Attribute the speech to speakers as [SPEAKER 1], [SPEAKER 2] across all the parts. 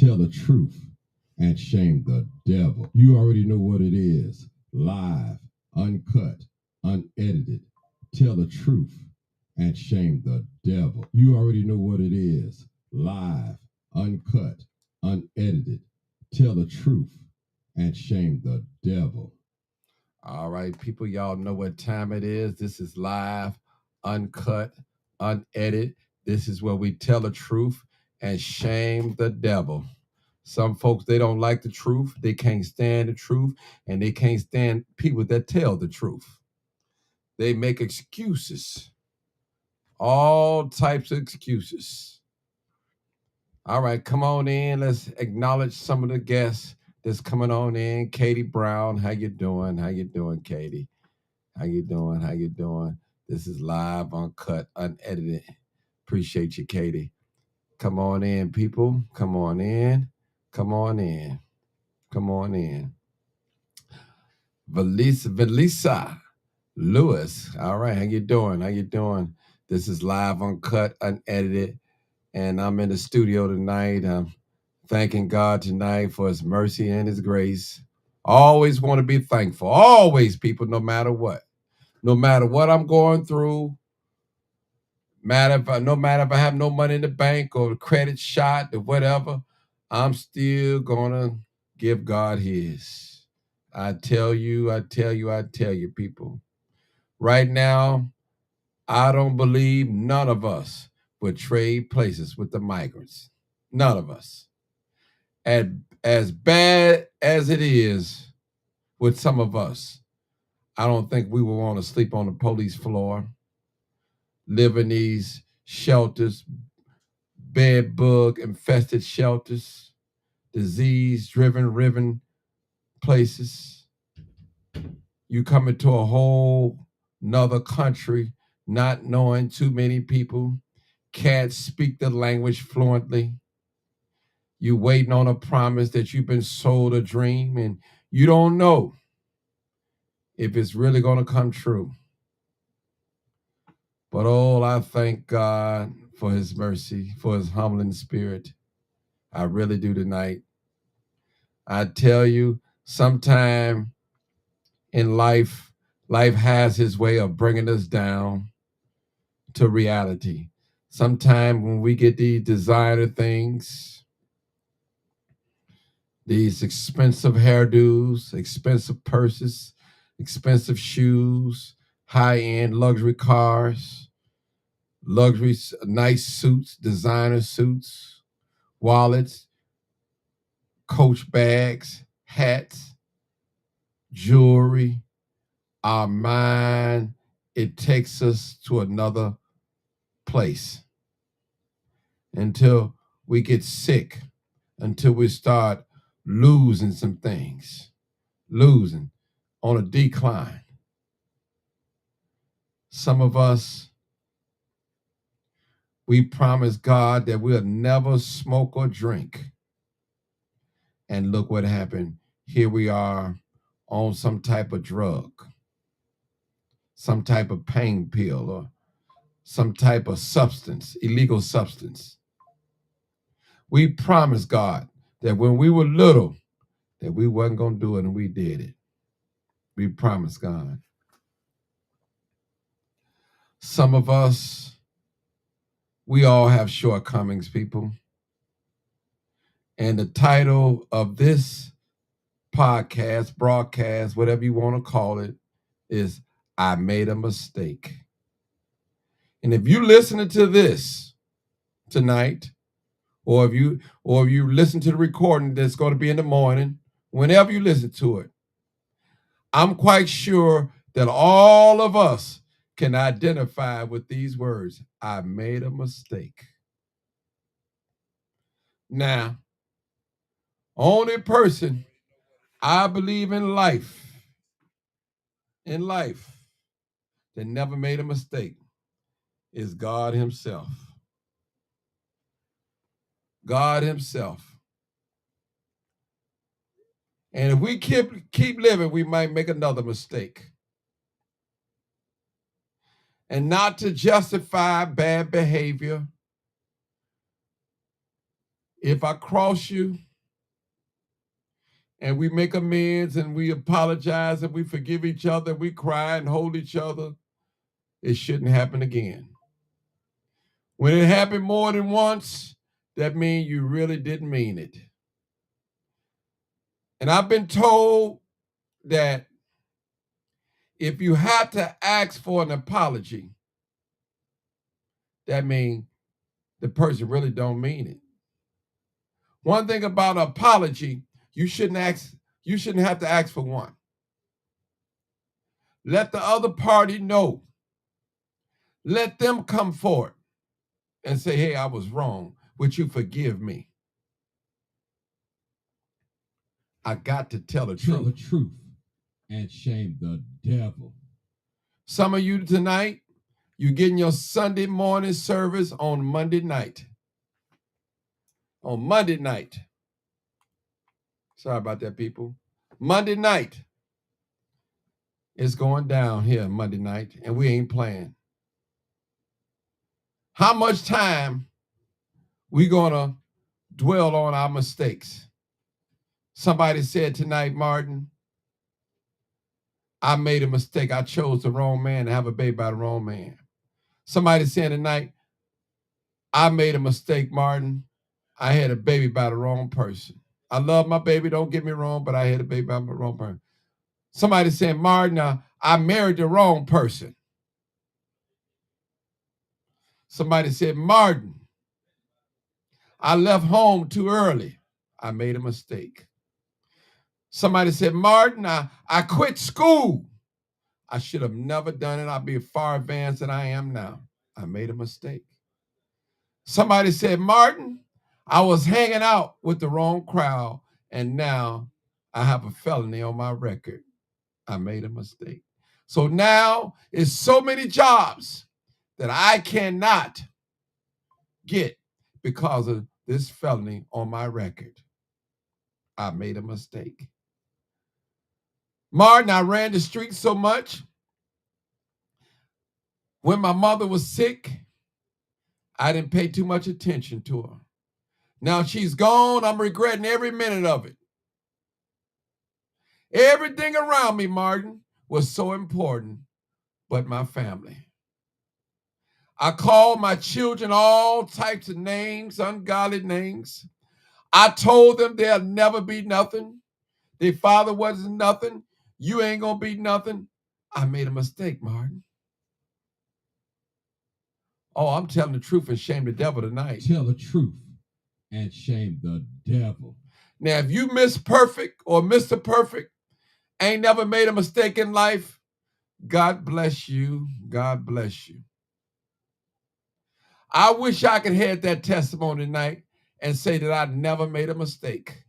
[SPEAKER 1] tell the truth and shame the devil. You already know what it is. Live, uncut, unedited. Tell the truth and shame the devil. You already know what it is. Live, uncut, unedited. Tell the truth and shame the devil. All right, people, y'all know what time it is. This is live, uncut, unedited. This is where we tell the truth and shame the devil. Some folks, they don't like the truth. They can't stand the truth, and they can't stand people that tell the truth. They make excuses, all types of excuses. All right, come on in. Let's acknowledge some of the guests that's coming on in. Katie Brown, how you doing? How you doing, Katie? How you doing? How you doing? This is live, uncut, unedited. Appreciate you, Katie. Come on in, people. Come on in. Come on in. Come on in. Valisa Lewis. All right, how you doing? How you doing? This is live, uncut, unedited, and I'm in the studio tonight. I'm thanking God tonight for His mercy and His grace. Always want to be thankful. Always, people, no matter what. No matter what I'm going through, no matter if I have no money in the bank or the credit shot or whatever, I'm still gonna give God His. I tell you, people. Right now, I don't believe none of us would trade places with the migrants. None of us. As bad as it is with some of us, I don't think we would want to sleep on the police floor, live in these shelters, bed bug infested shelters, disease driven, riven places. You come into a whole nother country, not knowing too many people, can't speak the language fluently. You waiting on a promise that you've been sold a dream, and you don't know if it's really going to come true. But oh, I thank God for His mercy, for His humbling spirit. I really do tonight. I tell you, sometime in life has His way of bringing us down to reality. Sometime when we get these designer things, these expensive hairdos, expensive purses, expensive shoes, high-end luxury cars, luxury nice suits, designer suits, wallets, Coach bags, hats, jewelry, our mind, it takes us to another place until we get sick, until we start losing some things, losing on a decline. Some of us, we promise God that we'll never smoke or drink. And look what happened. Here we are on some type of drug, some type of pain pill, or some type of substance, illegal substance. We promised God that when we were little, that we wasn't going to do it, and we did it. We promised God. Some of us, we all have shortcomings, people. And the title of this podcast, broadcast, whatever you want to call it, is I Made a Mistake. And if you listening to this tonight, or if you listen to the recording that's going to be in the morning, whenever you listen to it, I'm quite sure that all of us can identify with these words. I made a mistake. Now, only person I believe in life, that never made a mistake is God Himself. God Himself. And if we keep living, we might make another mistake. And not to justify bad behavior,
[SPEAKER 2] If I cross you and we make amends and we apologize and we forgive each other, we cry and hold each other, it shouldn't happen again. When it happened more than once, that means you really didn't mean it. And I've been told that if you have to ask for an apology, that means the person really don't mean it. One thing about an apology, you shouldn't have to ask for one. Let the other party know. Let them come forward and say, hey, I was wrong. Would you forgive me? I got to tell the
[SPEAKER 1] Tell the
[SPEAKER 2] truth.
[SPEAKER 1] truth and shame the devil.
[SPEAKER 2] Some of you tonight, you're getting your Sunday morning service on Monday night. On Monday night. Sorry about that, people. Monday night. It's going down here Monday night, and we ain't playing. How much time we gonna dwell on our mistakes? Somebody said tonight, Martin, I made a mistake. I chose the wrong man to have a baby by the wrong man. Somebody said tonight, I made a mistake, Martin. I had a baby by the wrong person. I love my baby, don't get me wrong, but I had a baby by the wrong person. Somebody said, Martin, I married the wrong person. Somebody said, Martin, I left home too early. I made a mistake. Somebody said, Martin, I quit school. I should have never done it. I'd be far advanced than I am now. I made a mistake. Somebody said, Martin, I was hanging out with the wrong crowd, and now I have a felony on my record. I made a mistake. So now it's so many jobs that I cannot get because of this felony on my record. I made a mistake. Martin, I ran the streets so much. When my mother was sick, I didn't pay too much attention to her. Now she's gone. I'm regretting every minute of it. Everything around me, Martin, was so important, but my family. I called my children all types of names, ungodly names. I told them there'll never be nothing. Their father wasn't nothing. You ain't gonna be nothing. I made a mistake, Martin. Oh, I'm telling the truth and shame the devil tonight.
[SPEAKER 1] Tell the truth and shame the devil.
[SPEAKER 2] Now, if you Miss Perfect or Mr. Perfect, ain't never made a mistake in life, God bless you. God bless you. I wish I could have that testimony tonight and say that I never made a mistake.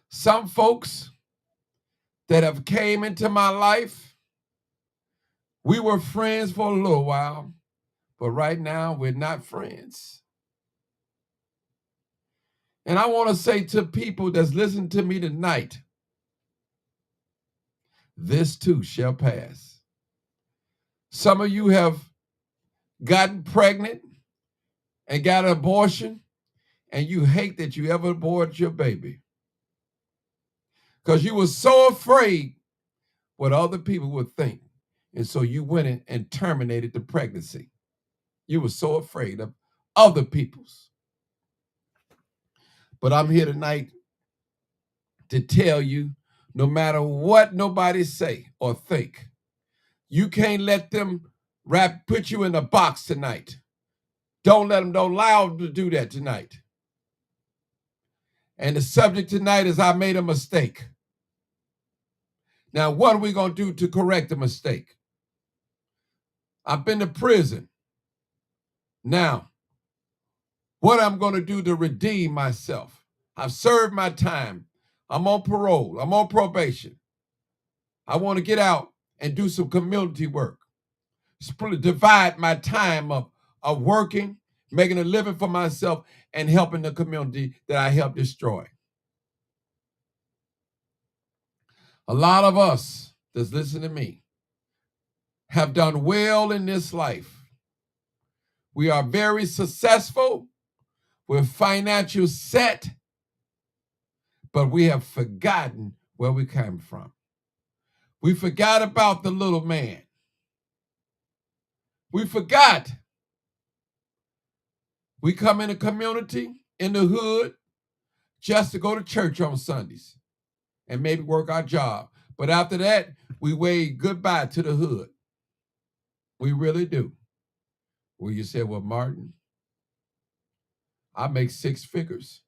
[SPEAKER 2] Some folks that have came into my life, we were friends for a little while, but right now we're not friends. And I want to say to people that's listening to me tonight, this too shall pass. Some of you have gotten pregnant and got an abortion, and you hate that you ever aborted your baby because you were so afraid what other people would think. And so you went in and terminated the pregnancy. You were so afraid of other people's. But I'm here tonight to tell you, no matter what nobody say or think, you can't let them put you in a box tonight. Don't allow them to do that tonight. And the subject tonight is I made a mistake. Now, what are we going to do to correct the mistake? I've been to prison. Now, what I'm going to do to redeem myself? I've served my time. I'm on parole. I'm on probation. I want to get out and do some community work. Divide my time of working, making a living for myself, and helping the community that I helped destroy. A lot of us that's listening to me have done well in this life, We are very successful. We're financial set, but we have forgotten where we came from. We forgot about the little man. We forgot. We come in a community, in the hood, just to go to church on Sundays and maybe work our job. But after that, we wave goodbye to the hood. We really do. Well, you say, well, Martin, I make 6 figures.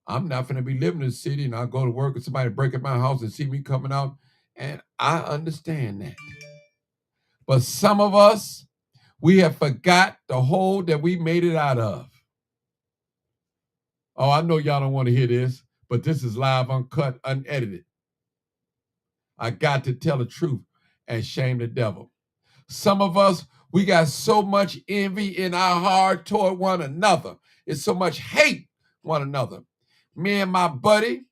[SPEAKER 2] I'm not going to be living in the city and I go to work and somebody break in my house and see me coming out. And I understand that. But some of us, we have forgot the hole that we made it out of. Oh, I know y'all don't want to hear this, but this is live, uncut, unedited. I got to tell the truth and shame the devil. Some of us, we got so much envy in our heart toward one another. It's so much hate one another. Me and my buddy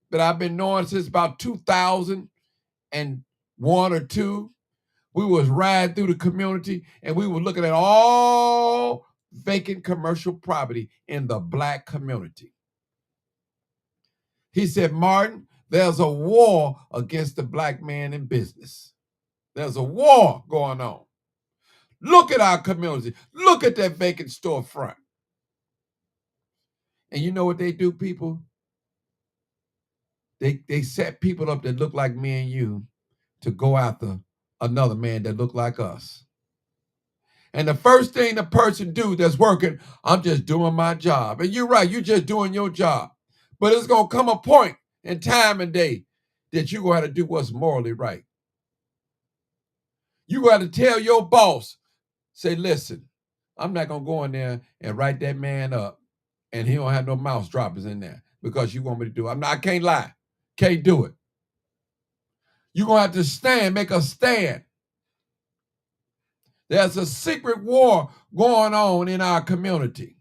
[SPEAKER 2] that I've been knowing since about 2001 or 2, we was riding through the community and we were looking at all vacant commercial property in the black community. He said, Martin, there's a war against the black man in business. There's a war going on. Look at our community. Look at that vacant storefront. And you know what they do, people? They set people up that look like me and you to go after another man that look like us. And the first thing the person do that's working, I'm just doing my job. And you're right, you're just doing your job. But it's going to come a point in time and day that you're going to have to do what's morally right. You got to tell your boss, say, listen, I'm not going to go in there and write that man up and he don't have no mouse droppers in there because you want me to do it. I can't lie. Can't do it. You're going to have to stand, make a stand. There's a secret war going on in our community.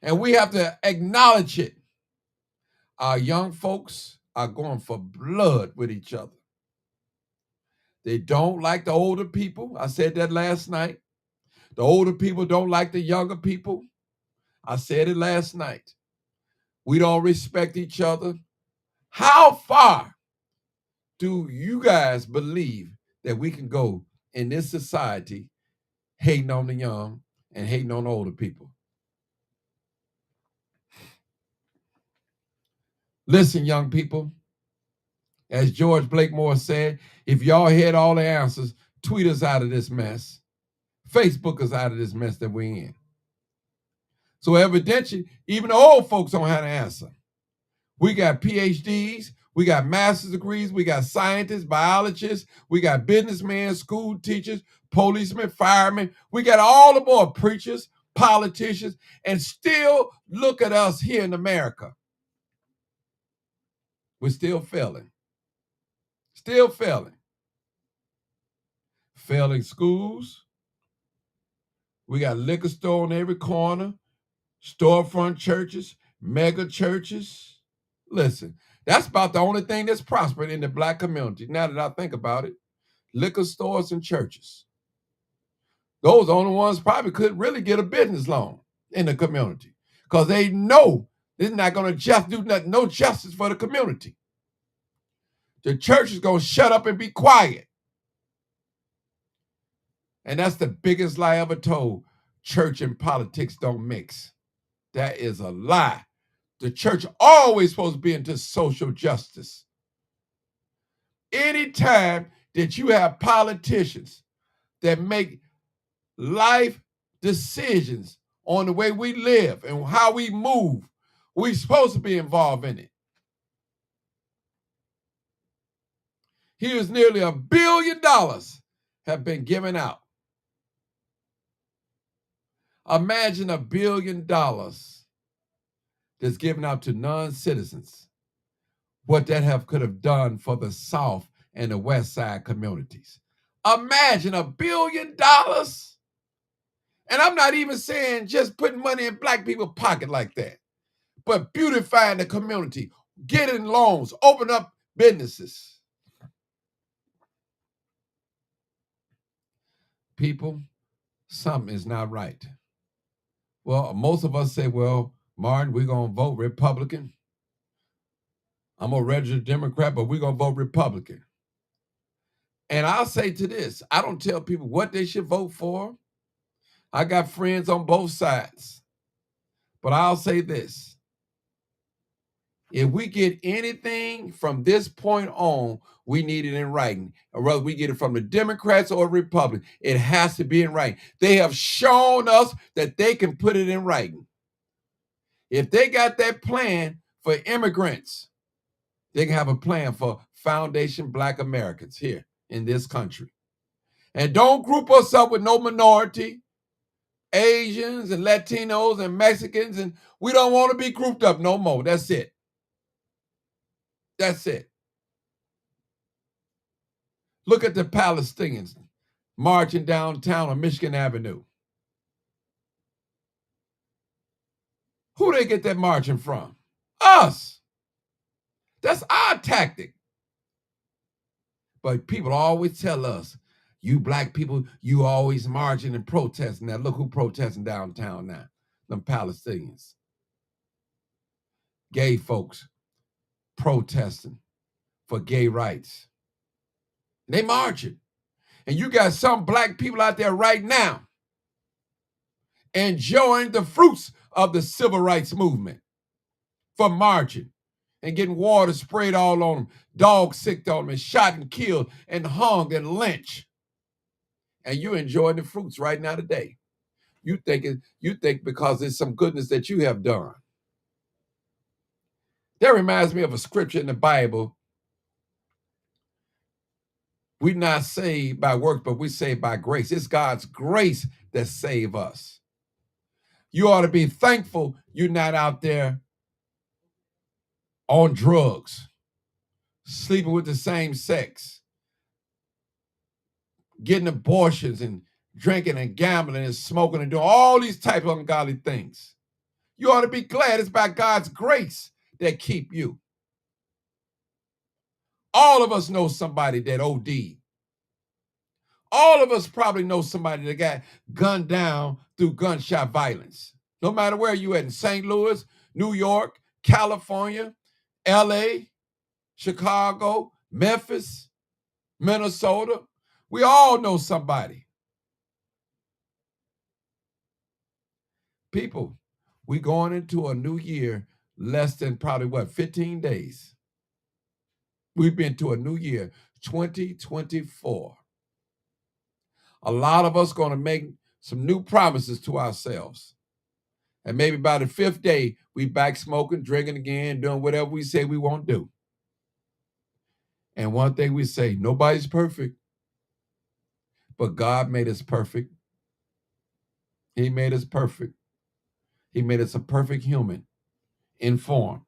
[SPEAKER 2] And we have to acknowledge it. Our young folks are going for blood with each other. They don't like the older people. I said that last night. The older people don't like the younger people. I said it last night. We don't respect each other. How far do you guys believe that we can go in this society hating on the young and hating on the older people? Listen, young people, as George Blakemore said, if y'all had all the answers, tweet us out of this mess. Facebook us out of this mess that we're in. So evidently, even the old folks don't have an answer. We got PhDs, we got master's degrees, we got scientists, biologists, we got businessmen, school teachers, policemen, firemen. We got all the more preachers, politicians, and still look at us here in America. We're still failing. Still failing. Failing schools. We got liquor store on every corner, storefront churches, mega churches. Listen, that's about the only thing that's prospering in the black community. Now that I think about it, liquor stores and churches. Those are the only ones probably could really get a business loan in the community because they know they're not going to just do nothing, no justice for the community. The church is going to shut up and be quiet. And that's the biggest lie ever told. Church and politics don't mix. That is a lie. The church always supposed to be into social justice. Anytime that you have politicians that make life decisions on the way we live and how we move, we're supposed to be involved in it. Here's nearly $1 billion have been given out. Imagine $1 billion that's given out to non-citizens. What that could have done for the South and the West Side communities. Imagine $1 billion. And I'm not even saying just putting money in black people's pocket like that, but beautifying the community, getting loans, open up businesses. People, something is not right. Well, most of us say, well, Martin, we're going to vote Republican. I'm a registered Democrat, but we're going to vote Republican. And I'll say to this, I don't tell people what they should vote for. I got friends on both sides. But I'll say this. If we get anything from this point on, we need it in writing. Or whether we get it from the Democrats or Republicans, it has to be in writing. They have shown us that they can put it in writing. If they got that plan for immigrants, they can have a plan for Foundation Black Americans here in this country. And don't group us up with no minority, Asians and Latinos and Mexicans, and we don't want to be grouped up no more. That's it. That's it. Look at the Palestinians marching downtown on Michigan Avenue. Who they get that marching from? Us. That's our tactic. But people always tell us, you black people, you always marching and protesting. Now look who protesting downtown now, them Palestinians. Gay folks protesting for gay rights. They marching. And you got some black people out there right now enjoying the fruits of the civil rights movement for marching and getting water sprayed all on them, dogs sicked on them, and shot and killed and hung and lynched. And you're enjoying the fruits right now today. You think because there's some goodness that you have done. That reminds me of a scripture in the Bible. We're not saved by works, but we're saved by grace. It's God's grace that saves us. You ought to be thankful you're not out there on drugs, sleeping with the same sex, getting abortions and drinking and gambling and smoking and doing all these types of ungodly things. You ought to be glad it's by God's grace that keep you. All of us know somebody that OD'd. All of us probably know somebody that got gunned down through gunshot violence. No matter where you at, in St. Louis, New York, California, LA, Chicago, Memphis, Minnesota. We all know somebody. People, we going into a new year less than probably 15 days. We've been to a new year, 2024. A lot of us going to make some new promises to ourselves. And maybe by the 5th day, we back smoking, drinking again, doing whatever we say we won't do. And one thing we say, nobody's perfect, but God made us perfect. He made us perfect. He made us a perfect human in form.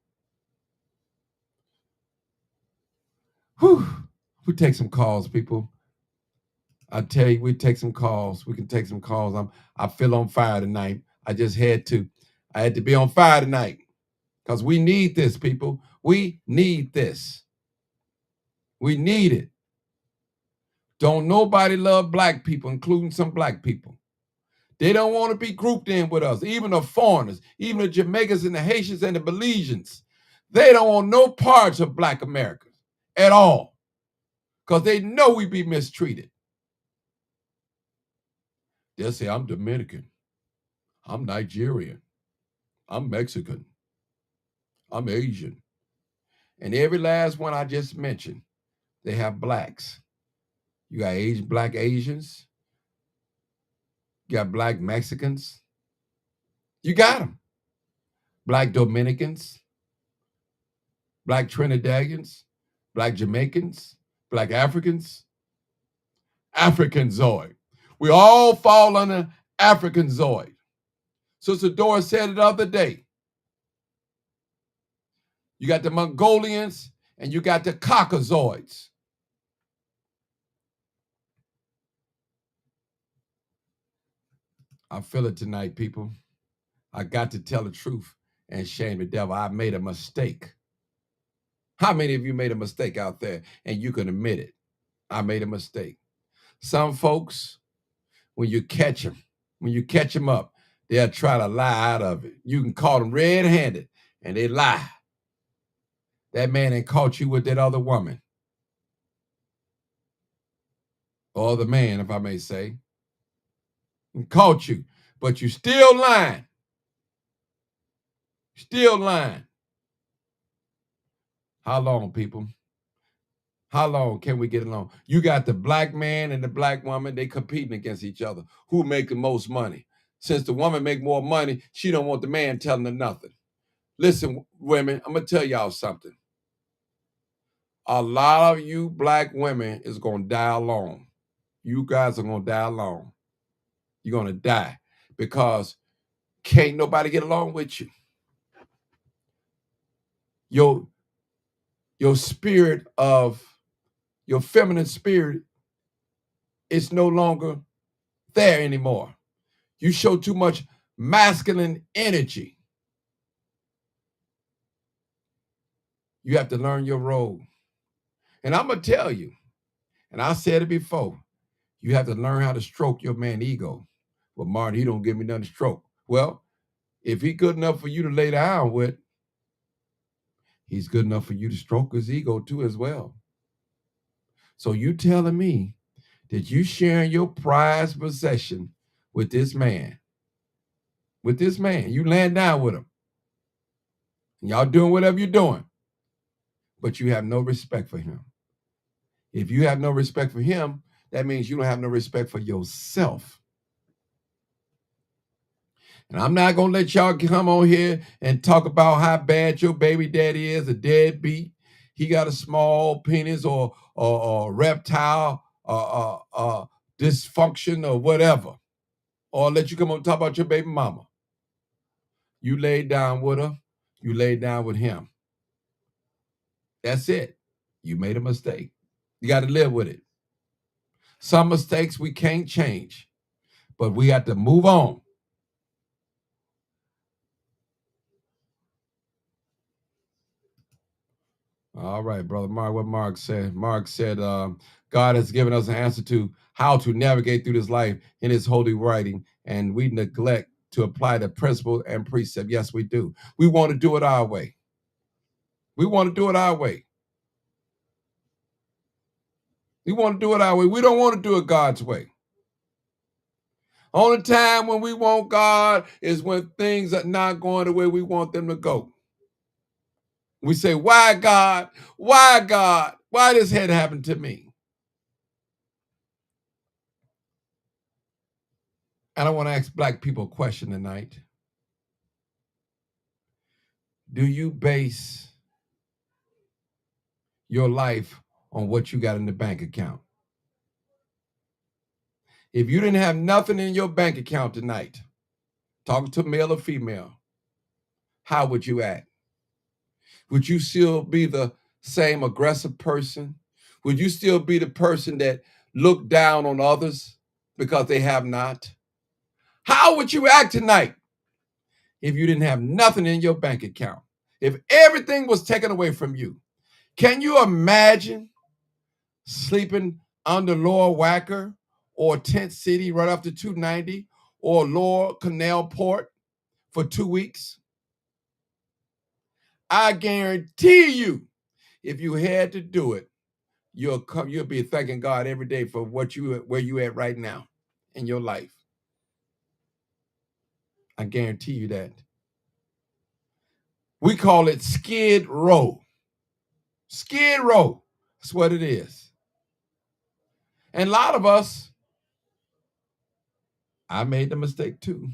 [SPEAKER 2] Whew. We take some calls, people. I tell you, we take some calls. We can take some calls. I feel on fire tonight. I had to be on fire tonight because we need this, people. We need this. We need it. Don't nobody love black people, including some black people. They don't want to be grouped in with us, even the foreigners, even the Jamaicans and the Haitians and the Belizeans. They don't want no parts of black America at all because they know we be mistreated. They'll say, I'm Dominican, I'm Nigerian, I'm Mexican, I'm Asian. And every last one I just mentioned, they have blacks. You got black Asians, you got black Mexicans, you got them. Black Dominicans, black Trinidadians, black Jamaicans, black Africans, Africanzoid. We all fall under Africanzoid. Sister Doris said it the other day. You got the Mongolians and you got the Caucasoids. I feel it tonight, people. I got to tell the truth and shame the devil. I made a mistake. How many of you made a mistake out there and you can admit it? I made a mistake. Some folks, when you catch them, When you catch them up, they'll try to lie out of it. You can call them red-handed, and they lie. That man ain't caught you with that other woman. Or the man, if I may say. And caught you, but you still lying. Still lying. How long, people? How long can we get along? You got the black man and the black woman, they competing against each other. Who make the most money? Since the woman make more money, she don't want the man telling her nothing. Listen, women, I'm going to tell y'all something. A lot of you black women is going to die alone. You guys are going to die alone. You're going to die because can't nobody get along with you. Your spirit of, your feminine spirit is no longer there anymore. You show too much masculine energy. You have to learn your role. And I'm going to tell you, and I said it before, you have to learn how to stroke your man ego. Well, Martin, he don't give me nothing to stroke. Well, if he good enough for you to lay down with, he's good enough for you to stroke his ego too as well. So you telling me that you sharing your prized possession with this man, you laying down with him, and y'all doing whatever you're doing, but you have no respect for him. If you have no respect for him, that means you don't have no respect for yourself. And I'm not going to let y'all come on here and talk about how bad your baby daddy is, a deadbeat. He got a small penis or reptile dysfunction or whatever. Or let you come on and talk about your baby mama. You laid down with her. You laid down with him. That's it. You made a mistake. You got to live with it. Some mistakes we can't change, but we got to move on. All right, brother Mark, what Mark said. Mark said, God has given us an answer to how to navigate through this life in his holy writing, and we neglect to apply the principle and precept. Yes, we do. We want to do it our way. We want to do it our way. We want to do it our way. We don't want to do it God's way. Only time when we want God is when things are not going the way we want them to go. We say, why God? Why God? Why this had happened to me? And I want to ask black people a question tonight. Do you base your life on what you got in the bank account? If you didn't have nothing in your bank account tonight, talking to male or female, how would you act? Would you still be the same aggressive person? Would you still be the person that looked down on others because they have not? How would you act tonight if you didn't have nothing in your bank account? If everything was taken away from you? Can you imagine sleeping under Lower Wacker or Tent City right off the 290 or Lower Canal Port for 2 weeks? I guarantee you, if you had to do it, you'll be thanking God every day for where you at right now in your life. I guarantee you that. We call it Skid Row. Skid Row. That's what it is. And a lot of us, I made the mistake too.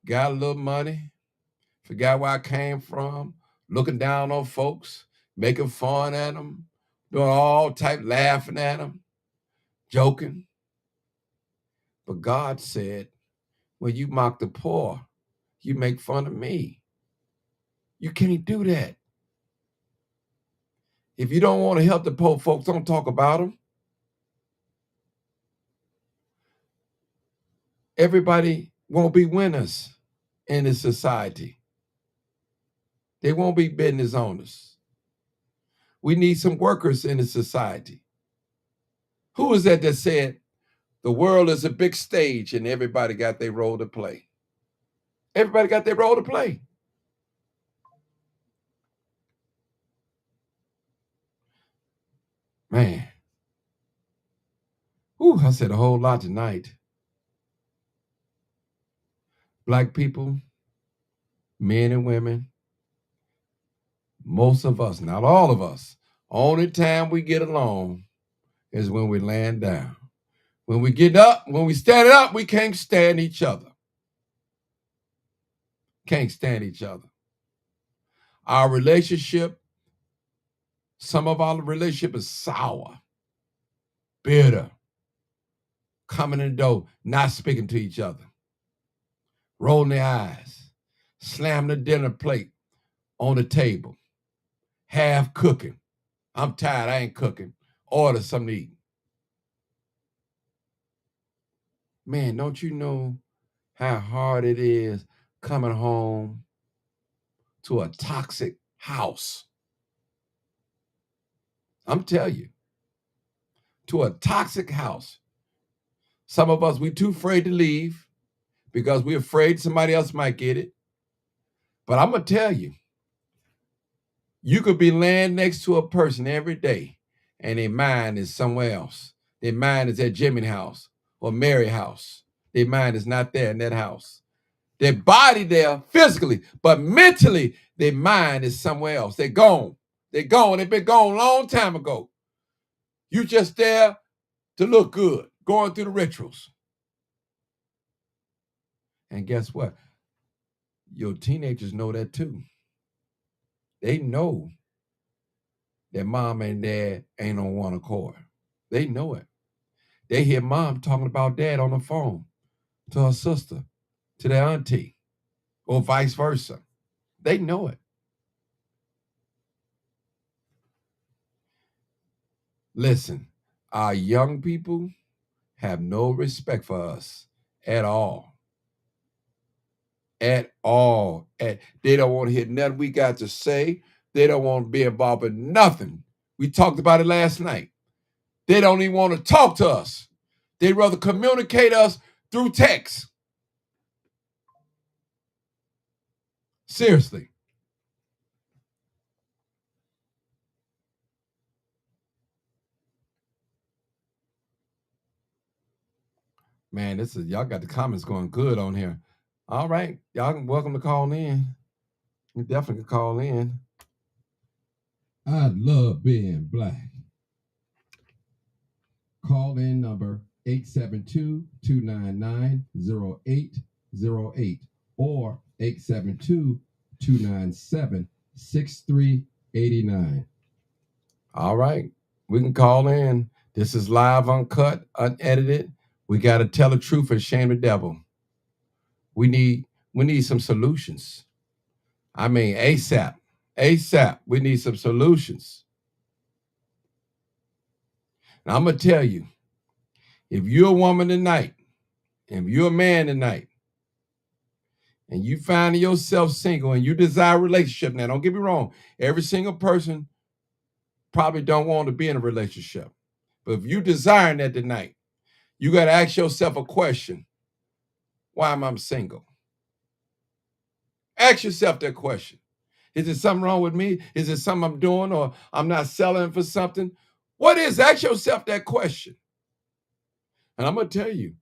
[SPEAKER 2] Got a little money, forgot where I came from, looking down on folks, making fun at them, doing all type, laughing at them, joking. But God said, when you mock the poor, you make fun of me. You can't do that. If you don't want to help the poor folks, don't talk about them. Everybody won't be winners in this society. They won't be business owners. We need some workers in the society. Who was that said, The world is a big stage and everybody got their role to play. Everybody got their role to play. Man. Whew, I said a whole lot tonight. Black people, men and women, most of us, not all of us, only time we get along is when we're laying down. When we get up, when we stand up, we can't stand each other. Can't stand each other. Our relationship, some of our relationship is sour, bitter, coming in the door, not speaking to each other, rolling their eyes, slam the dinner plate on the table, half cooking. I'm tired, I ain't cooking. Order something to eat. Man, don't you know how hard it is coming home to a toxic house? I'm telling you, to a toxic house. Some of us, we're too afraid to leave because we're afraid somebody else might get it. But I'm going to tell you, you could be laying next to a person every day and their mind is somewhere else. Their mind is at Jimmy's house or Mary's house. Their mind is not there in that house. Their body there physically, but mentally, their mind is somewhere else. They're gone. They're gone. They've been gone a long time ago. You just there to look good, going through the rituals. And guess what? Your teenagers know that too. They know that mom and dad ain't on one accord. They know it. They hear mom talking about dad on the phone to her sister, to their auntie, or vice versa. They know it. Listen, our young people have no respect for us at all. At all. They don't want to hear nothing we got to say. They don't want to be involved in nothing. We talked about it last night. They don't even want to talk to us. They'd rather communicate us through text. Seriously. Man, this is y'all got the comments going good on here. All right. Y'all can welcome to call in. You definitely can call in.
[SPEAKER 1] I love being black. Call in number 872-299-0808 or 872-297-6389.
[SPEAKER 2] All right. We can call in. This is live, uncut, unedited. We got to tell the truth and shame the devil. We need some solutions. I mean, ASAP. ASAP. We need some solutions. And I'm going to tell you, if you're a woman tonight, if you're a man tonight, and you find yourself single and you desire a relationship, now don't get me wrong, every single person probably don't want to be in a relationship. But if you desiring that tonight, you got to ask yourself a question. Why am I single? Ask yourself that question. Is there something wrong with me? Is there something I'm doing or I'm not selling for something? What is? Ask yourself that question. And I'm going to tell you,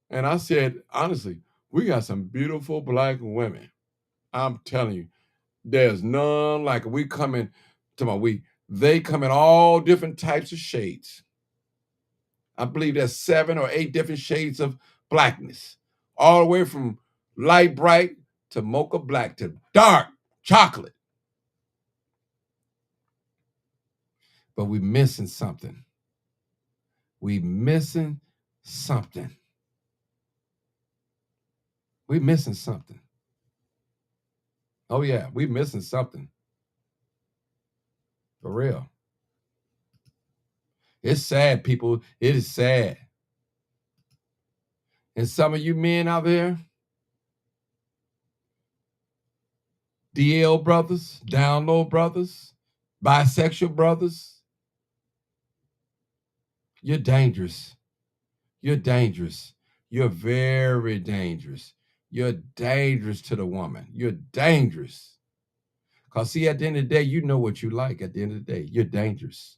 [SPEAKER 2] and I said, honestly, we got some beautiful black women. I'm telling you, there's none like it. We come in, they come in all different types of shades. I believe there's 7 or 8 different shades of blackness, all the way from light bright to mocha black to dark chocolate. But we're missing something. We're missing something. We're missing something. Oh, yeah, we're missing something. For real. It's sad, people. It is sad. And some of you men out there, DL brothers, down low brothers, bisexual brothers, you're dangerous. You're dangerous. You're very dangerous. You're dangerous to the woman. You're dangerous. Because, see, at the end of the day, you know what you like. At the end of the day, you're dangerous.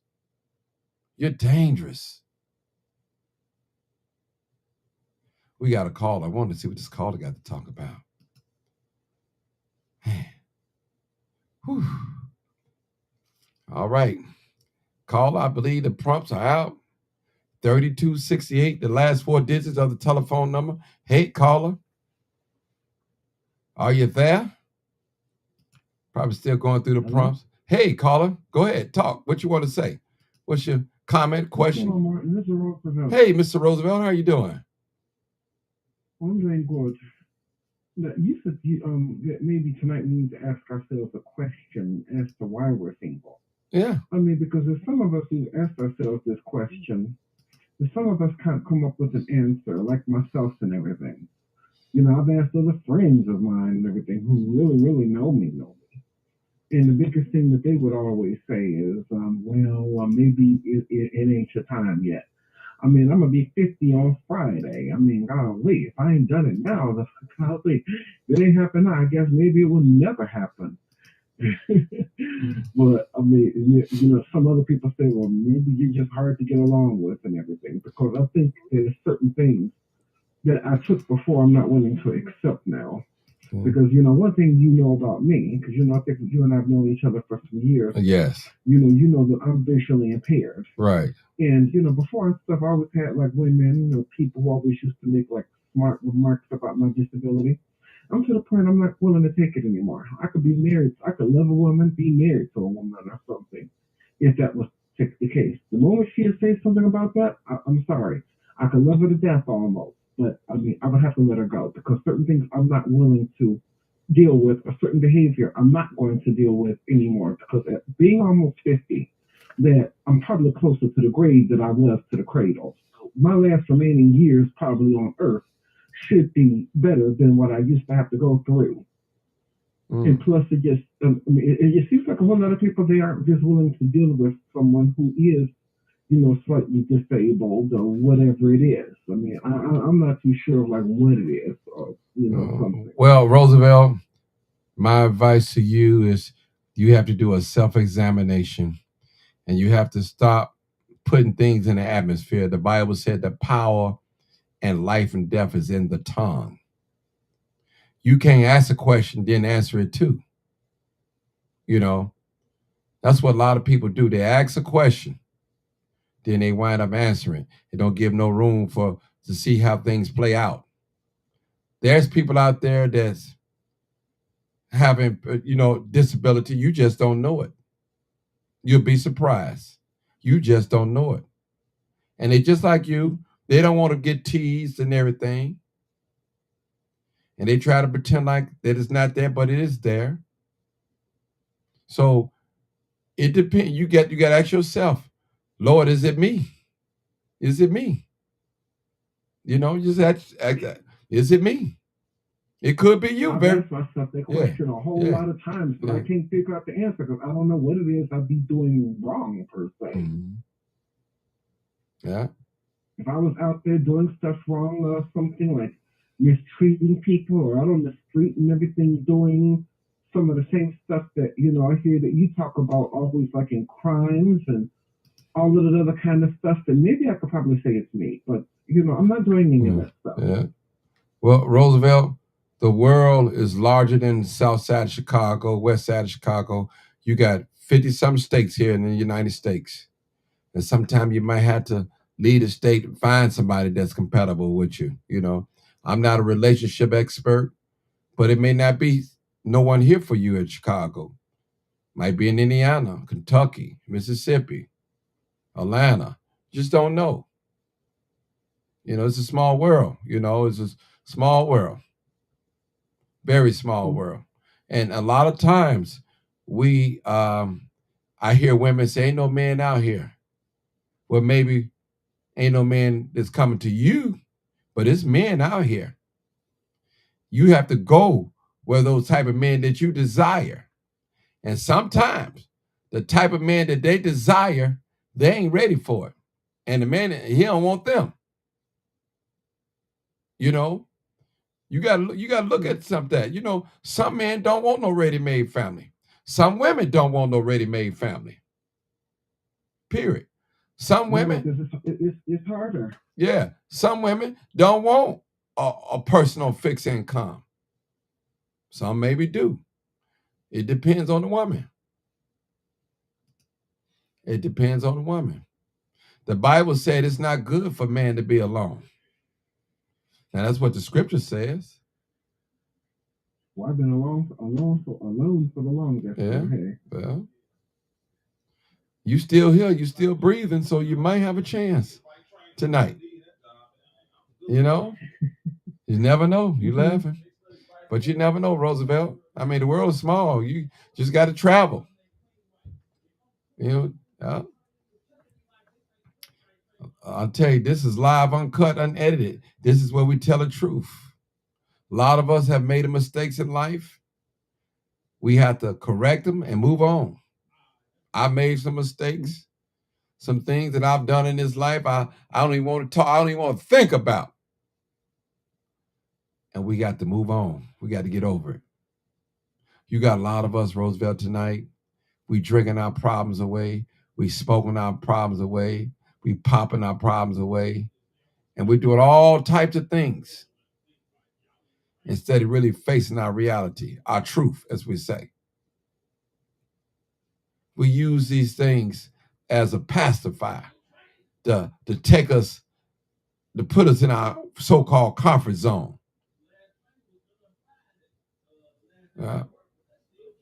[SPEAKER 2] You're dangerous. We got a call. I wanted to see what this caller got to talk about. Whew. All right. Caller, I believe the prompts are out. 3268, the last 4 digits of the telephone number. Hey, caller. Are you there? Probably still going through the prompts. Hey, caller, go ahead. Talk. What you want to say? What's your comment, question?
[SPEAKER 3] Hello, Martin. This is Roosevelt.
[SPEAKER 2] Hey, Mr. Roosevelt, how are you doing?
[SPEAKER 3] I'm doing good. You said that maybe tonight we need to ask ourselves a question as to why we're single.
[SPEAKER 2] Yeah.
[SPEAKER 3] I mean, because there's some of us who ask ourselves this question, and some of us can't come up with an answer, like myself and everything. You know, I've asked other friends of mine and everything who really, really know me. And the biggest thing that they would always say is, maybe it ain't your time yet. I mean, I'm going to be 50 on Friday. I mean, golly, if I ain't done it now, golly, if it ain't happened now, I guess maybe it will never happen. But, I mean, you know, some other people say, well, maybe you're just hard to get along with and everything, because I think there's certain things that I took before I'm not willing to accept now. Because, you know, one thing you know about me, because, you know, I think you and I have known each other for some years.
[SPEAKER 2] Yes.
[SPEAKER 3] You know that I'm visually impaired.
[SPEAKER 2] Right.
[SPEAKER 3] And, you know, before and stuff, I always had, like, women, you know, people who always used to make, like, smart remarks about my disability. I'm to the point I'm not willing to take it anymore. I could be married. I could love a woman, be married to a woman or something, if that was the case. The moment she would say something about that, I'm sorry. I could love her to death almost. But, I mean, I would have to let her go, because certain things I'm not willing to deal with, or certain behavior I'm not going to deal with anymore, because at being almost 50, that I'm probably closer to the grave than I was to the cradle. So my last remaining years probably on earth should be better than what I used to have to go through. And plus, it just, it seems like a whole lot of people, they aren't just willing to deal with someone who is, you know, slightly disabled or whatever it is. I mean, I'm not too sure of, like, what it is, or, you know, something.
[SPEAKER 2] Well, Roosevelt, my advice to you is you have to do a self-examination, and you have to stop putting things in the atmosphere. The Bible said the power and life and death is in the tongue. You can't ask a question, then answer it too. You know, that's what a lot of people do. They ask a question, then they wind up answering. They don't give no room to see how things play out. There's people out there that's having, you know, disability. You just don't know it. You'll be surprised. You just don't know it. And they just like you, they don't want to get teased and everything. And they try to pretend like that it's not there, but it is there. So it depends. You got to ask yourself, Lord, is it me? Is it me? You know, just ask, is it me? It could be you.
[SPEAKER 3] I've asked myself that question a whole lot of times, but I can't figure out the answer, because I don't know what it is I'd be doing wrong, per se.
[SPEAKER 2] Mm-hmm. Yeah.
[SPEAKER 3] If I was out there doing stuff wrong, or something like mistreating people, or out on the street and everything, doing some of the same stuff that, you know, I hear that you talk about always, like in crimes and all of the other kind of stuff, then maybe I could probably say it's me. But, you know, I'm not doing any of that stuff.
[SPEAKER 2] Yeah. Well, Roosevelt, the world is larger than the south side of Chicago, west side of Chicago. You got 50-some states here in the United States. And sometimes you might have to leave a state and find somebody that's compatible with you. You know, I'm not a relationship expert, but it may not be no one here for you in Chicago. Might be in Indiana, Kentucky, Mississippi, Atlanta. Just don't know. You know, it's a small world. You know, it's a small world. Very small world. And a lot of times I hear women say, ain't no man out here. Well, maybe ain't no man that's coming to you, but it's men out here. You have to go where those type of men that you desire. And sometimes the type of man that they desire, they ain't ready for it. And the man, he don't want them. You know, you got to look at something. You know, some men don't want no ready-made family. Some women don't want no ready-made family. Period. Some
[SPEAKER 3] No,
[SPEAKER 2] women,
[SPEAKER 3] because it's harder.
[SPEAKER 2] yeah, some women don't want a personal fixed income. Some maybe do. It depends on the woman. It depends on the woman. The Bible said it's not good for man to be alone. Now that's what the scripture says.
[SPEAKER 3] Well, I've been alone for the longest.
[SPEAKER 2] Yeah.
[SPEAKER 3] So, hey.
[SPEAKER 2] Well, you still here, you still breathing, so you might have a chance tonight. You know, you never know. You laughing, but you never know, Roosevelt. I mean, the world is small. You just got to travel. You know, I'll tell you, this is live, uncut, unedited. This is where we tell the truth. A lot of us have made mistakes in life. We have to correct them and move on. I made some mistakes, some things that I've done in this life I don't even want to talk, I don't even want to think about. And we got to move on. We got to get over it. You got a lot of us, Roosevelt, tonight. We drinking our problems away. We smoking our problems away. We popping our problems away. And we're doing all types of things instead of really facing our reality, our truth, as we say. We use these things as a pacifier to take us, to put us in our so-called comfort zone.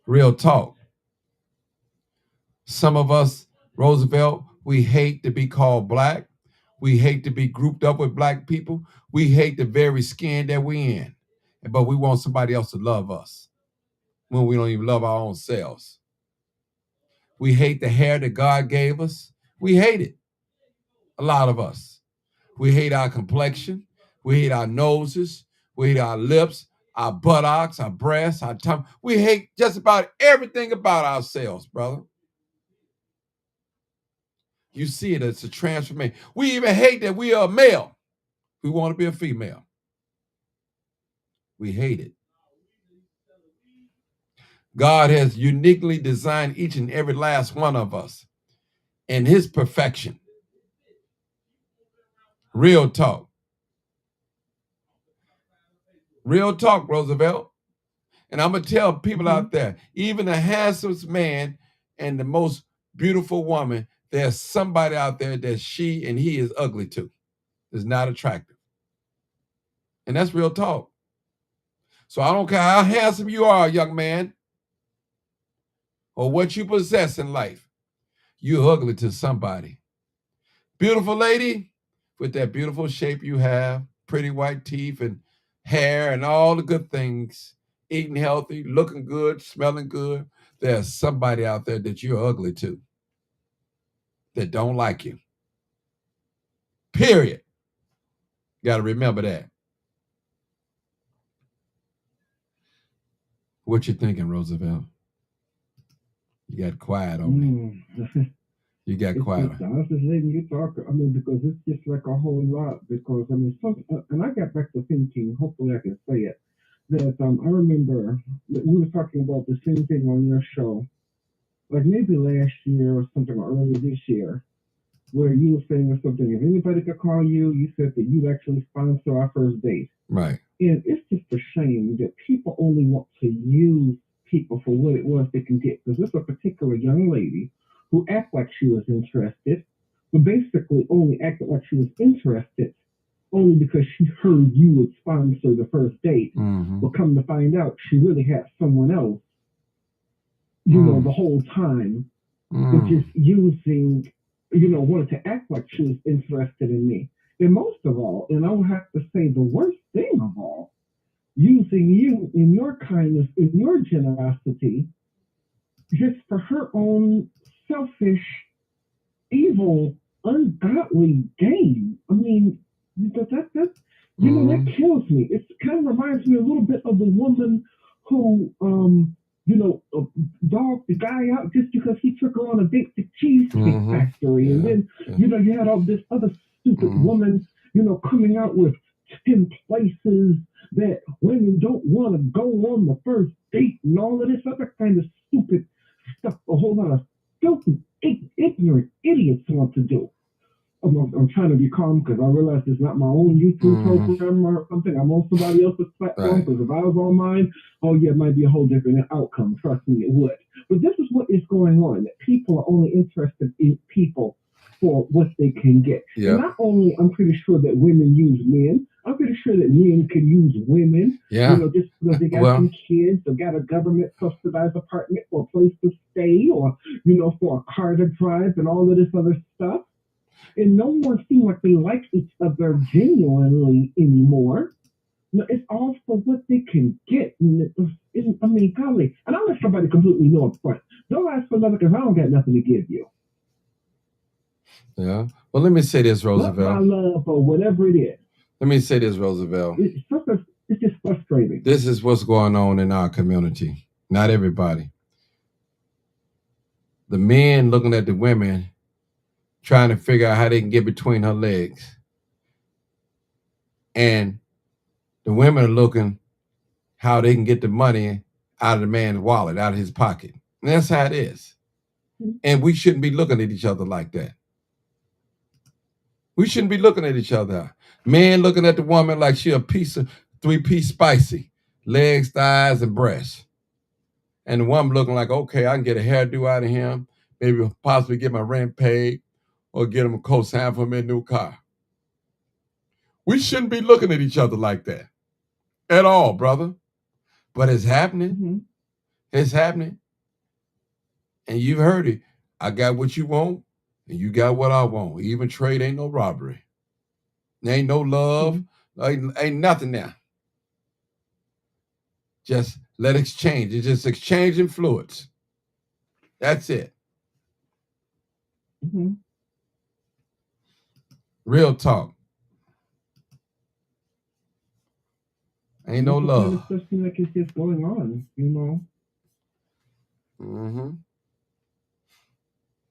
[SPEAKER 2] Real talk. Some of us, Roosevelt, we hate to be called black. We hate to be grouped up with black people. We hate the very skin that we're in. But we want somebody else to love us when we don't even love our own selves. We hate the hair that God gave us. We hate it. A lot of us. We hate our complexion. We hate our noses. We hate our lips, our buttocks, our breasts, our tongue. We hate just about everything about ourselves, brother. You see it, it's a transformation. We even hate that we are a male. We want to be a female. We hate it. God has uniquely designed each and every last one of us in his perfection. Real talk. Real talk, Roosevelt. And I'm going to tell people out there, even the handsomest man and the most beautiful woman, there's somebody out there that she and he is ugly to, is not attractive. And that's real talk. So I don't care how handsome you are, young man, or what you possess in life, you're ugly to somebody. Beautiful lady, with that beautiful shape you have, pretty white teeth and hair and all the good things, eating healthy, looking good, smelling good, there's somebody out there that you're ugly to, that don't like you. Period. Got to remember that. What you thinking, Roosevelt? You got quiet on me. You got quiet.
[SPEAKER 3] I was just letting you talk. I mean, because it's just like a whole lot. Because I mean, and I got back to thinking. Hopefully, I can say it. That I remember that we were talking about the same thing on your show, like maybe last year or something, or early this year, where you were saying something. If anybody could call you, you said that you'd actually sponsor our first date.
[SPEAKER 2] Right.
[SPEAKER 3] And it's just a shame that people only want to use people for what it was they can get. Because there's a particular young lady who acted like she was interested, but basically only acted like she was interested only because she heard you would sponsor the first date. But come to find out, she really had someone else, you know, the whole time, but just using, you know, wanted to act like she was interested in me. And most of all, and I would have to say the worst thing of all, using you in your kindness, in your generosity, just for her own selfish, evil, ungodly gain. I mean, that you know, that kills me. It kind of reminds me a little bit of the woman who, you know, dogged the guy out just because he took her on a date to Cheesecake Factory. And then, you know, you had all this other stupid woman, you know, coming out with in places that women don't want to go on the first date and all of this other kind of stupid stuff a whole lot of filthy, ignorant idiots want to do. I'm trying to be calm because I realize it's not my own YouTube program or something. I'm on somebody else's platform because if I was on mine, oh yeah, it might be a whole different outcome. Trust me, it would. But this is what is going on, that people are only interested in people for what they can get.
[SPEAKER 2] Yeah.
[SPEAKER 3] And not only, I'm pretty sure that women use men, I'm pretty sure that men can use women.
[SPEAKER 2] Yeah.
[SPEAKER 3] You know, just because they got some kids or got a government subsidized apartment or a place to stay or, you know, for a car to drive and all of this other stuff. And no one seems like they like each other genuinely anymore. No, it's all for what they can get. I mean, golly. And I'll let somebody completely know up front. Don't ask for nothing because I don't got nothing to give you.
[SPEAKER 2] Yeah. Well, let me say this, Roosevelt.
[SPEAKER 3] Not my love or whatever it is.
[SPEAKER 2] Let me say this, Roosevelt.
[SPEAKER 3] It's just frustrating.
[SPEAKER 2] This is what's going on in our community. Not everybody. The men looking at the women, trying to figure out how they can get between her legs. And the women are looking how they can get the money out of the man's wallet, out of his pocket. And that's how it is. And we shouldn't be looking at each other like that. We shouldn't be looking at each other. Man looking at the woman like she a piece of 3-piece spicy, legs, thighs, and breasts. And the woman looking like, okay, I can get a hairdo out of him, maybe possibly get my rent paid, or get him a co-sign for my new car. We shouldn't be looking at each other like that at all, brother. But it's happening.
[SPEAKER 3] Mm-hmm.
[SPEAKER 2] It's happening. And you've heard it. I got what you want, and you got what I want. Even trade ain't no robbery. There ain't no love. Ain't nothing there. Just let exchange. It's just exchanging fluids. That's it.
[SPEAKER 3] Mm-hmm.
[SPEAKER 2] Real talk. Ain't no love.
[SPEAKER 3] It just seems like it's just going on, you know.
[SPEAKER 2] Mm-hmm.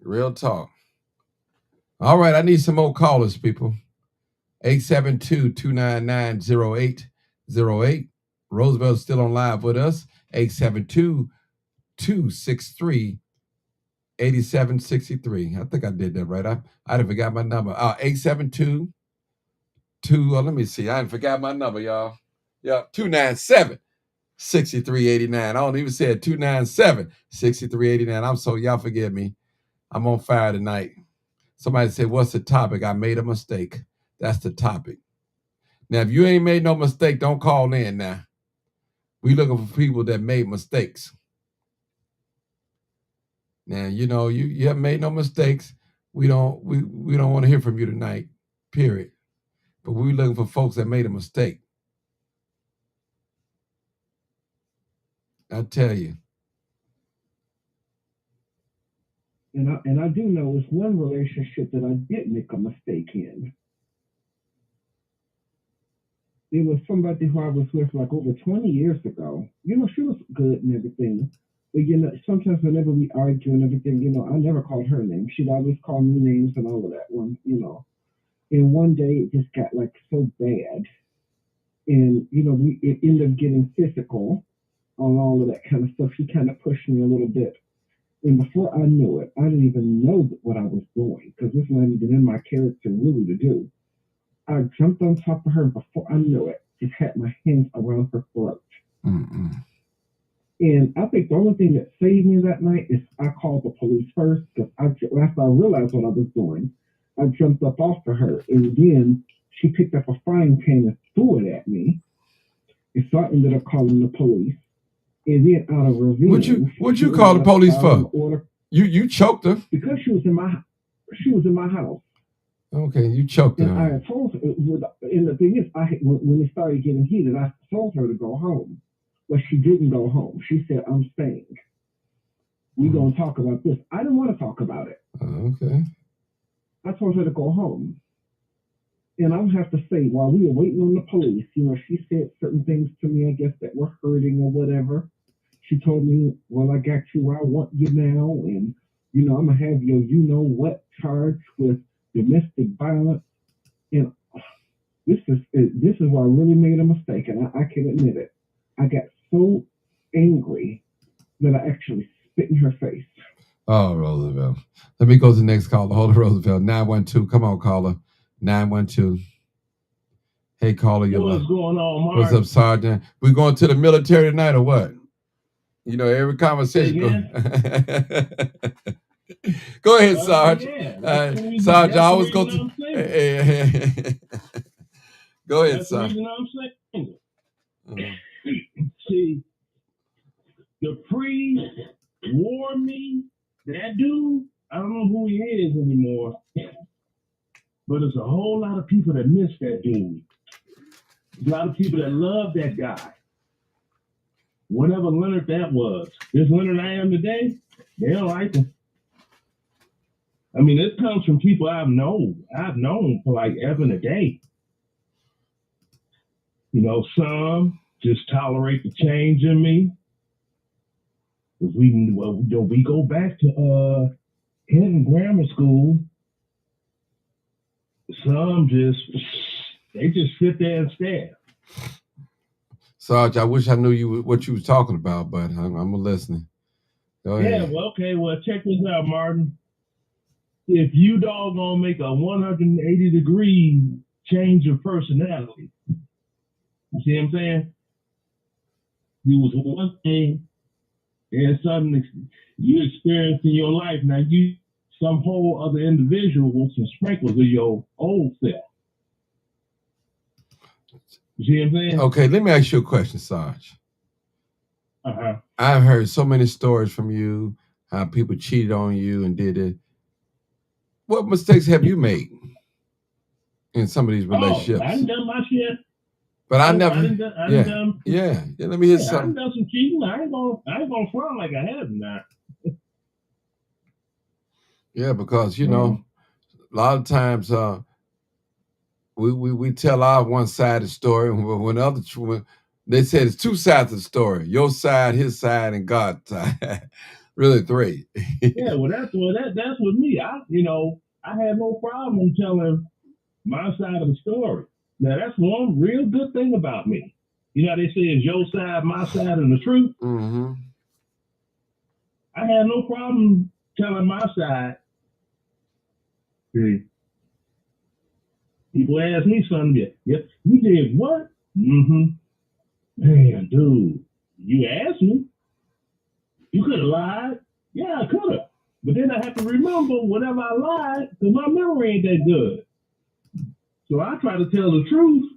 [SPEAKER 2] Real talk. All right, I need some more callers, people. 872-299-0808. Roosevelt's still on live with us. 872-263-8763. I think I did that right. I done forgot my number. 872 let me see. I done forgot my number, y'all. Yeah, 297-6389. I don't even say it. 297-6389. I'm so, y'all forgive me. I'm on fire tonight. Somebody said, what's the topic? I made a mistake. That's the topic. Now, if you ain't made no mistake, don't call in now. We looking for people that made mistakes. Now, you know, you haven't made no mistakes. We don't want to hear from you tonight, period. But we looking for folks that made a mistake. I tell you.
[SPEAKER 3] And I do know it's one relationship that I did make a mistake in. It was somebody who I was with like over 20 years ago. You know, she was good and everything. But, you know, sometimes whenever we argue and everything, you know, I never called her name. She'd always call me names and all of that one, you know. And one day it just got like so bad. And, you know, it ended up getting physical on all of that kind of stuff. She kind of pushed me a little bit. And before I knew it, I didn't even know what I was doing because it's not even in my character really to do. I jumped on top of her before I knew it. Just had my hands around her throat.
[SPEAKER 2] Mm-mm.
[SPEAKER 3] And I think the only thing that saved me that night is I called the police first because after I realized what I was doing, I jumped up off of her. And then she picked up a frying pan and threw it at me. And so I ended up calling the police. And then out of revenge,
[SPEAKER 2] what'd you call the police for? You choked her
[SPEAKER 3] because she was in my house.
[SPEAKER 2] Okay, you choked her.
[SPEAKER 3] And I told her, and the thing is, when it started getting heated, I told her to go home, but she didn't go home. She said, "I'm staying. We're gonna talk about this." I didn't want to talk about it.
[SPEAKER 2] Okay.
[SPEAKER 3] I told her to go home. And I'll have to say, while we were waiting on the police, you know, she said certain things to me, I guess, that were hurting or whatever. She told me, well, I got you where I want you now. And, you know, I'm going to have your, you know what, charge with domestic violence. And this is where I really made a mistake, and I can admit it. I got so angry that I actually spit in her face.
[SPEAKER 2] Oh, Roosevelt. Let me go to the next caller. Hold on, Roosevelt. 912. Come on, caller. 912. Hey, caller, you
[SPEAKER 4] What's
[SPEAKER 2] love.
[SPEAKER 4] going on, Mark?
[SPEAKER 2] What's up, Sergeant? We going to the military tonight or what? You know, every conversation. Go ahead, Sarge.
[SPEAKER 4] Yeah,
[SPEAKER 2] Sarge, I always go
[SPEAKER 4] to.
[SPEAKER 2] Go ahead,
[SPEAKER 4] That's the
[SPEAKER 2] Sarge.
[SPEAKER 4] reason I'm saying. See, the pre-war me, that dude, I don't know who he is anymore, but there's a whole lot of people that miss that dude. There's a lot of people that love that guy. Whatever Leonard that was, this Leonard I am today, they don't like him. I mean, this comes from people I've known for like ever and a day. You know, some just tolerate the change in me. We go back to Hinton Grammar School. Some they just sit there and stare.
[SPEAKER 2] Sarge, I wish I knew what you was talking about, but I'm listening. Go ahead.
[SPEAKER 4] Yeah, well, okay, well, check this out, Martin. If you doggone make a 180-degree change of personality, you see what I'm saying? You was one thing, and something you experienced in your life. Now you some whole other individual with some sprinkles of your old self. You see what I'm saying?
[SPEAKER 2] Okay, let me ask you a question, Sarge.
[SPEAKER 4] Uh-huh.
[SPEAKER 2] I've heard so many stories from you, how people cheated on you and did it. What mistakes have you made in some of these relationships?
[SPEAKER 4] I done done my shit.
[SPEAKER 2] But I never.
[SPEAKER 4] Yeah.
[SPEAKER 2] Let me hear
[SPEAKER 4] I
[SPEAKER 2] something.
[SPEAKER 4] done some cheating. I ain't gonna front like I haven't now.
[SPEAKER 2] Yeah, because you know, a lot of times we tell our one side of the story, when they said it's two sides of the story: your side, his side, and God's side. Really, three.
[SPEAKER 4] Yeah, well, that's with me. I had no problem telling my side of the story. Now, that's one real good thing about me. You know how they say it's your side, my side, and the truth?
[SPEAKER 2] Mm-hmm.
[SPEAKER 4] I had no problem telling my side. People ask me something. Yeah, you did what? Mm-hmm. Man, dude, you asked me. You could have lied. Yeah, I could have. But then I have to remember whenever I lied, because my memory ain't that good. So I try to tell the truth.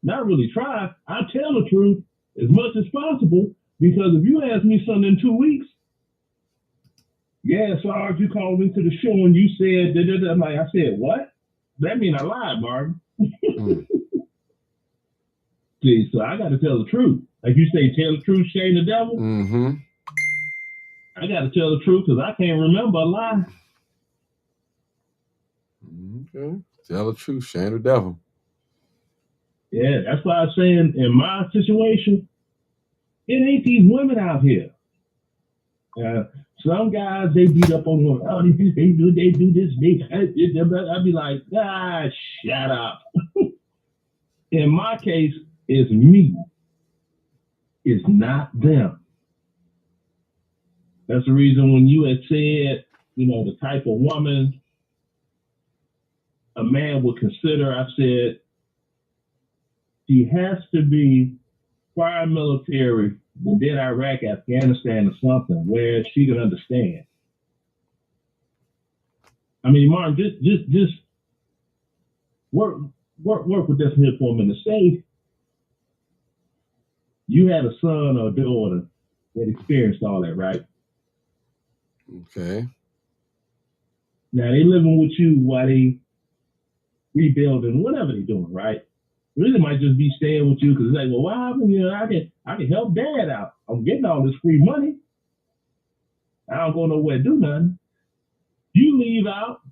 [SPEAKER 4] Not really try. I tell the truth as much as possible, because if you ask me something in 2 weeks, yeah, Sarge, you called into the show and you said, I'm like, I said, what? That means I lied, Martin. See, so I got to tell the truth. Like you say, tell the truth, shame the devil.
[SPEAKER 2] Mm-hmm.
[SPEAKER 4] I got to tell the truth because I can't remember a lie.
[SPEAKER 2] Okay. Tell the truth, shame the devil.
[SPEAKER 4] Yeah, that's why I'm saying in my situation, it ain't these women out here. Some guys, they beat up on women. Oh, they do this. I'd be like, shut up. In my case, it's me. It's not them. That's the reason when you had said, the type of woman a man would consider, I said, she has to be prior military, but then Iraq, Afghanistan, or something where she can understand. I mean, Martin, just work with this here for a minute. Say you had a son or a daughter that experienced all that, right?
[SPEAKER 2] Okay.
[SPEAKER 4] Now they living with you while they rebuilding, whatever they're doing, right? Really might just be staying with you because it's like, well, what happened? I can help dad out. I'm getting all this free money. I don't go nowhere to do nothing. You leave out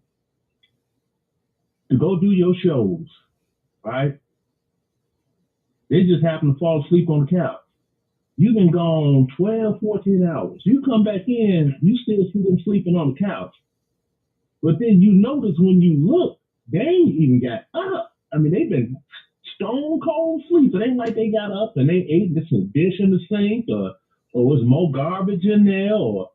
[SPEAKER 4] to go do your shows, right? They just happen to fall asleep on the couch. You've been gone 12, 14 hours. You come back in, you still see them sleeping on the couch. But then you notice when you look, they ain't even got up. I mean, they've been stone cold sleep. It ain't like they got up and they ate this dish in the sink, or was more garbage in there, or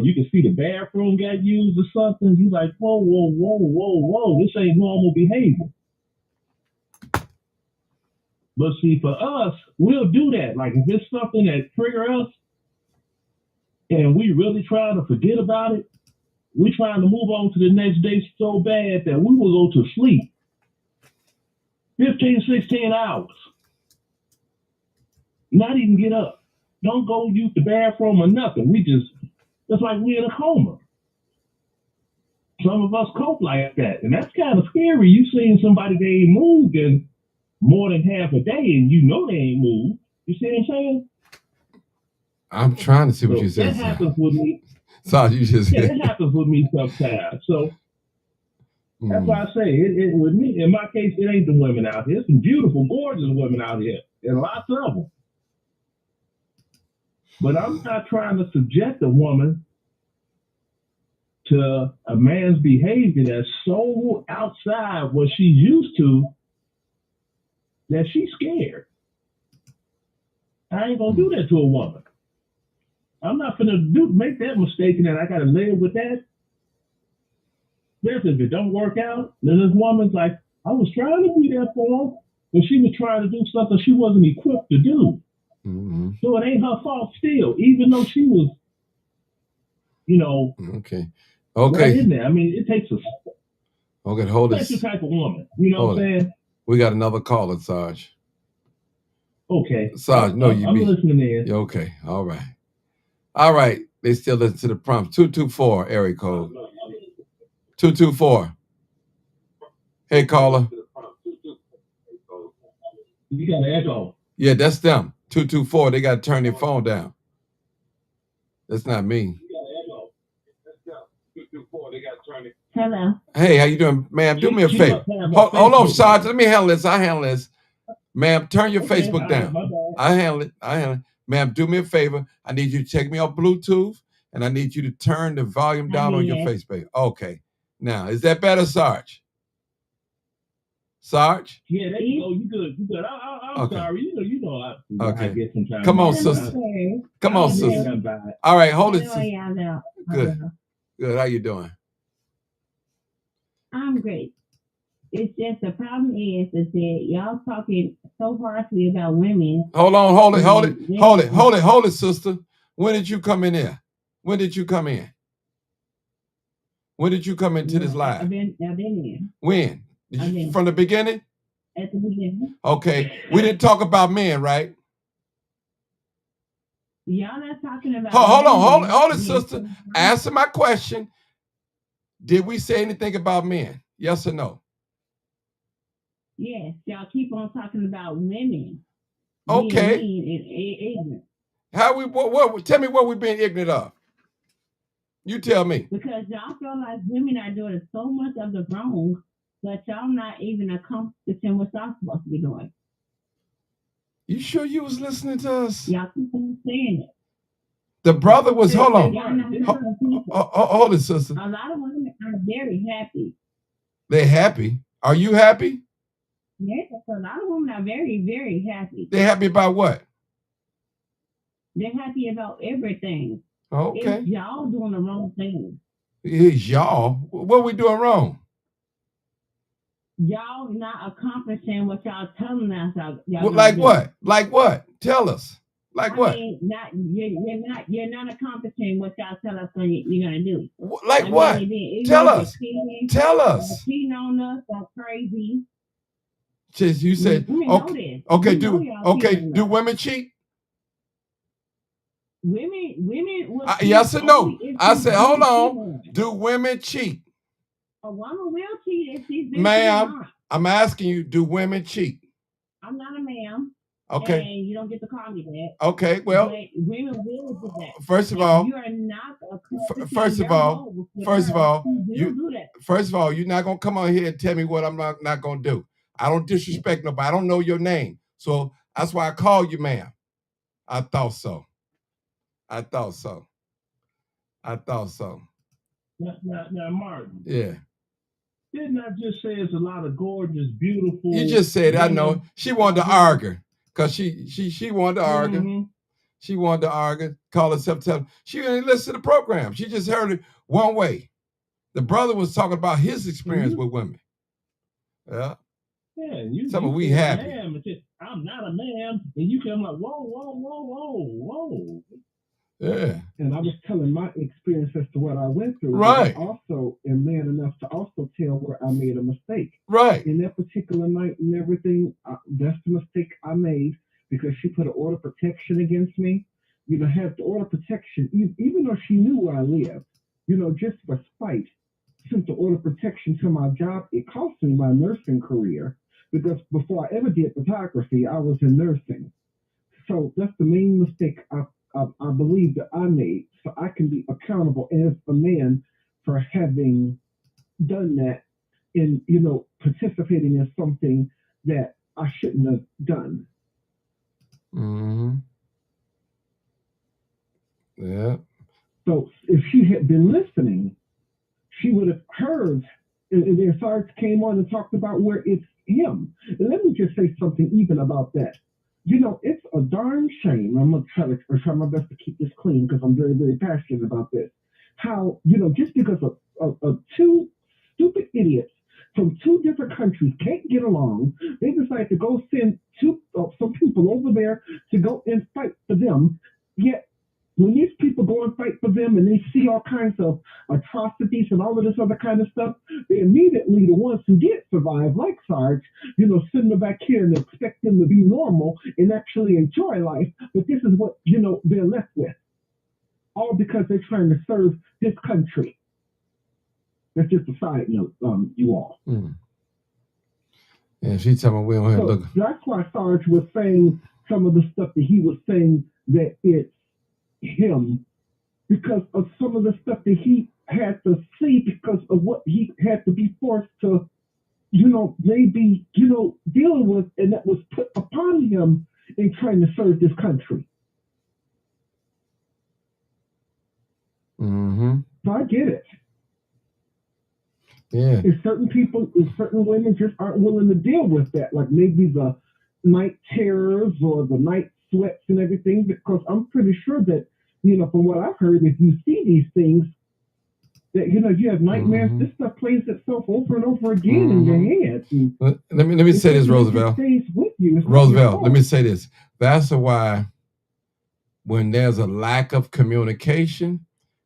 [SPEAKER 4] you can see the bathroom got used or something. You like, whoa, this ain't normal behavior. But see, for us, we'll do that. Like if it's something that trigger us, and we really try to forget about it, we trying to move on to the next day so bad that we will go to sleep 15, 16 hours. Not even get up. Don't go use the bathroom or nothing. It's like we're in a coma. Some of us cope like that. And that's kind of scary. You seeing somebody they ain't moved in more than half a day and you know they ain't moved. You see what I'm saying?
[SPEAKER 2] I'm trying to see what
[SPEAKER 4] So
[SPEAKER 2] you said.
[SPEAKER 4] that happens with me.
[SPEAKER 2] Sorry, you just
[SPEAKER 4] Yeah, that happens with me sometimes. So that's why I say it with me. In my case, it ain't the women out here. There's some beautiful, gorgeous women out here, and lots of them. But I'm not trying to subject a woman to a man's behavior that's so outside what she's used to that she's scared. I ain't gonna do that to a woman. I'm not gonna make that mistake and then I gotta live with that. If it don't work out, then this woman's like, I was trying to be there for her, but she was trying to do something she wasn't equipped to do.
[SPEAKER 2] Mm-hmm.
[SPEAKER 4] So it ain't her fault still, even though she was,
[SPEAKER 2] Okay.
[SPEAKER 4] right in there. I mean, it takes a
[SPEAKER 2] Hold
[SPEAKER 4] special
[SPEAKER 2] this.
[SPEAKER 4] type of woman. You know what I'm saying?
[SPEAKER 2] We got another caller, Sarge.
[SPEAKER 4] Okay.
[SPEAKER 2] Sarge, no,
[SPEAKER 4] I'm listening in.
[SPEAKER 2] Okay. All right. They still listen to the prompt. 224 area code. 224. Hey, caller.
[SPEAKER 4] You got an echo.
[SPEAKER 2] Yeah, that's them. 224. They got to turn their phone down. That's not me.
[SPEAKER 5] Hello.
[SPEAKER 2] Hey, how you doing, ma'am? Do me a favor. Hold on, Sarge. Let me handle this. I handle this. Ma'am, turn your Facebook down. I handle it. Ma'am, do me a favor. I need you to take me off Bluetooth, and I need you to turn the volume down on your Facebook. Okay. Now, is that better, Sarge? Sarge?
[SPEAKER 4] Yeah, there you go. You good. I'm sorry. You know I get sometimes.
[SPEAKER 2] Come on, sister. Come on, sister. All right, hold it. Good. How you doing?
[SPEAKER 5] I'm great. It's just the problem is that y'all talking so harshly about women.
[SPEAKER 2] Hold it, sister. When did you come in here? When did you come in? When did you come into this live?
[SPEAKER 5] I've been here.
[SPEAKER 2] When? From the beginning?
[SPEAKER 5] At the beginning.
[SPEAKER 2] Okay. We didn't talk about men, right?
[SPEAKER 5] Y'all not talking about
[SPEAKER 2] Hold it, sister. Answer my question. Did we say anything about men? Yes or no?
[SPEAKER 5] Yes, y'all keep on talking about women.
[SPEAKER 2] Okay.
[SPEAKER 5] Being ignorant.
[SPEAKER 2] Tell me what we're being ignorant of. You tell me.
[SPEAKER 5] Because y'all feel like women are doing so much of the wrong, but y'all not even accomplishing what y'all supposed to be doing.
[SPEAKER 2] You sure you was listening to us?
[SPEAKER 5] Y'all keep on saying it.
[SPEAKER 2] The brother was, hold on. Hold it, sister.
[SPEAKER 5] A lot of women are very happy.
[SPEAKER 2] They're happy. Are you happy?
[SPEAKER 5] Yes, a lot of women are very, very happy.
[SPEAKER 2] They're happy about what?
[SPEAKER 5] They're happy about everything.
[SPEAKER 2] Okay.
[SPEAKER 5] It's y'all doing the wrong thing.
[SPEAKER 2] It's y'all? What are we doing wrong?
[SPEAKER 5] Y'all not accomplishing what y'all telling us.
[SPEAKER 2] Like what? Like what? Tell us. Like what?
[SPEAKER 5] You're not accomplishing what y'all tell us you're gonna do.
[SPEAKER 2] Like what? Tell us. Tell us.
[SPEAKER 5] Cheating on us, that's crazy.
[SPEAKER 2] You said okay. Do women cheat?
[SPEAKER 5] Women.
[SPEAKER 2] Yes or no? I said, hold on. Do women cheat?
[SPEAKER 5] A woman will cheat if she's been
[SPEAKER 2] ma'am. I'm asking you. Do women cheat?
[SPEAKER 5] I'm not a ma'am.
[SPEAKER 2] Okay.
[SPEAKER 5] And you don't get to call me that.
[SPEAKER 2] Okay. Well,
[SPEAKER 5] but women will do that.
[SPEAKER 2] First of all,
[SPEAKER 5] you are not.
[SPEAKER 2] First of all, you're not gonna come on here and tell me what I'm not gonna do. I don't disrespect nobody. I don't know your name, so that's why I call you, ma'am. I thought so.
[SPEAKER 4] Now, Martin.
[SPEAKER 2] Yeah.
[SPEAKER 4] Didn't I just say it's a lot of gorgeous, beautiful?
[SPEAKER 2] You just said, I know.
[SPEAKER 4] women
[SPEAKER 2] She wanted to
[SPEAKER 4] out here?
[SPEAKER 2] argue because she wanted to argue.
[SPEAKER 4] Mhm.
[SPEAKER 2] She wanted to argue, call herself tell. She didn't listen to the program. She just heard it one way. The brother was talking about his experience with women. Yeah.
[SPEAKER 4] Yeah, and you
[SPEAKER 2] Some of we
[SPEAKER 4] said
[SPEAKER 2] happy.
[SPEAKER 4] ma'am, and said, I'm not a man, and you come like, whoa.
[SPEAKER 2] Yeah.
[SPEAKER 3] And I was telling my experience as to what I went through.
[SPEAKER 2] Right.
[SPEAKER 3] But I also am man enough to also tell where I made a mistake.
[SPEAKER 2] Right.
[SPEAKER 3] In that particular night and everything, that's the mistake I made because she put an order of protection against me. You know, have the order of protection, even though she knew where I lived, you know, just for spite, sent the order of protection to my job. It cost me my nursing career because before I ever did photography, I was in nursing. So that's the main mistake I believe that I made. So I can be accountable as a man for having done that and, you know, participating in something that I shouldn't have done.
[SPEAKER 2] Mm-hmm. Yeah.
[SPEAKER 3] So if she had been listening, she would have heard, and then Sarge came on and talked about where it's him. And let me just say something even about that. You know, it's a darn shame. I'm going to try my best to keep this clean because I'm very, very passionate about this. How, you know, just because of two stupid idiots from two different countries can't get along, they decide to go send some people over there to go and fight for them. Yet, when these people go and fight for them and they see all kinds of atrocities and all of this other kind of stuff, they immediately, the ones who did survive, like Sarge, you know, send them back here and expect them to be normal and actually enjoy life. But this is what, you know, they're left with. All because they're trying to serve this country. That's just a side note, you all.
[SPEAKER 2] Mm. Yeah, she told me we don't have
[SPEAKER 3] So
[SPEAKER 2] look.
[SPEAKER 3] that's why Sarge was saying some of the stuff that he was saying that it's him because of some of the stuff that he had to see because of what he had to be forced to, you know, maybe, you know, deal with, and that was put upon him in trying to serve this country.
[SPEAKER 2] Mm-hmm.
[SPEAKER 3] So I get it.
[SPEAKER 2] Yeah.
[SPEAKER 3] If certain people, if certain women just aren't willing to deal with that, like maybe the night terrors or the night sweats and everything, because I'm pretty sure that, you know, from what I've heard, if you see these things, that, you know, you have nightmares,
[SPEAKER 2] Mhm.
[SPEAKER 3] this stuff plays itself over and over again in your head. And
[SPEAKER 2] Let me say this, Roosevelt.
[SPEAKER 3] It stays with you. It's not your
[SPEAKER 2] Roosevelt, let me
[SPEAKER 3] fault.
[SPEAKER 2] say this. That's why when there's a lack of communication,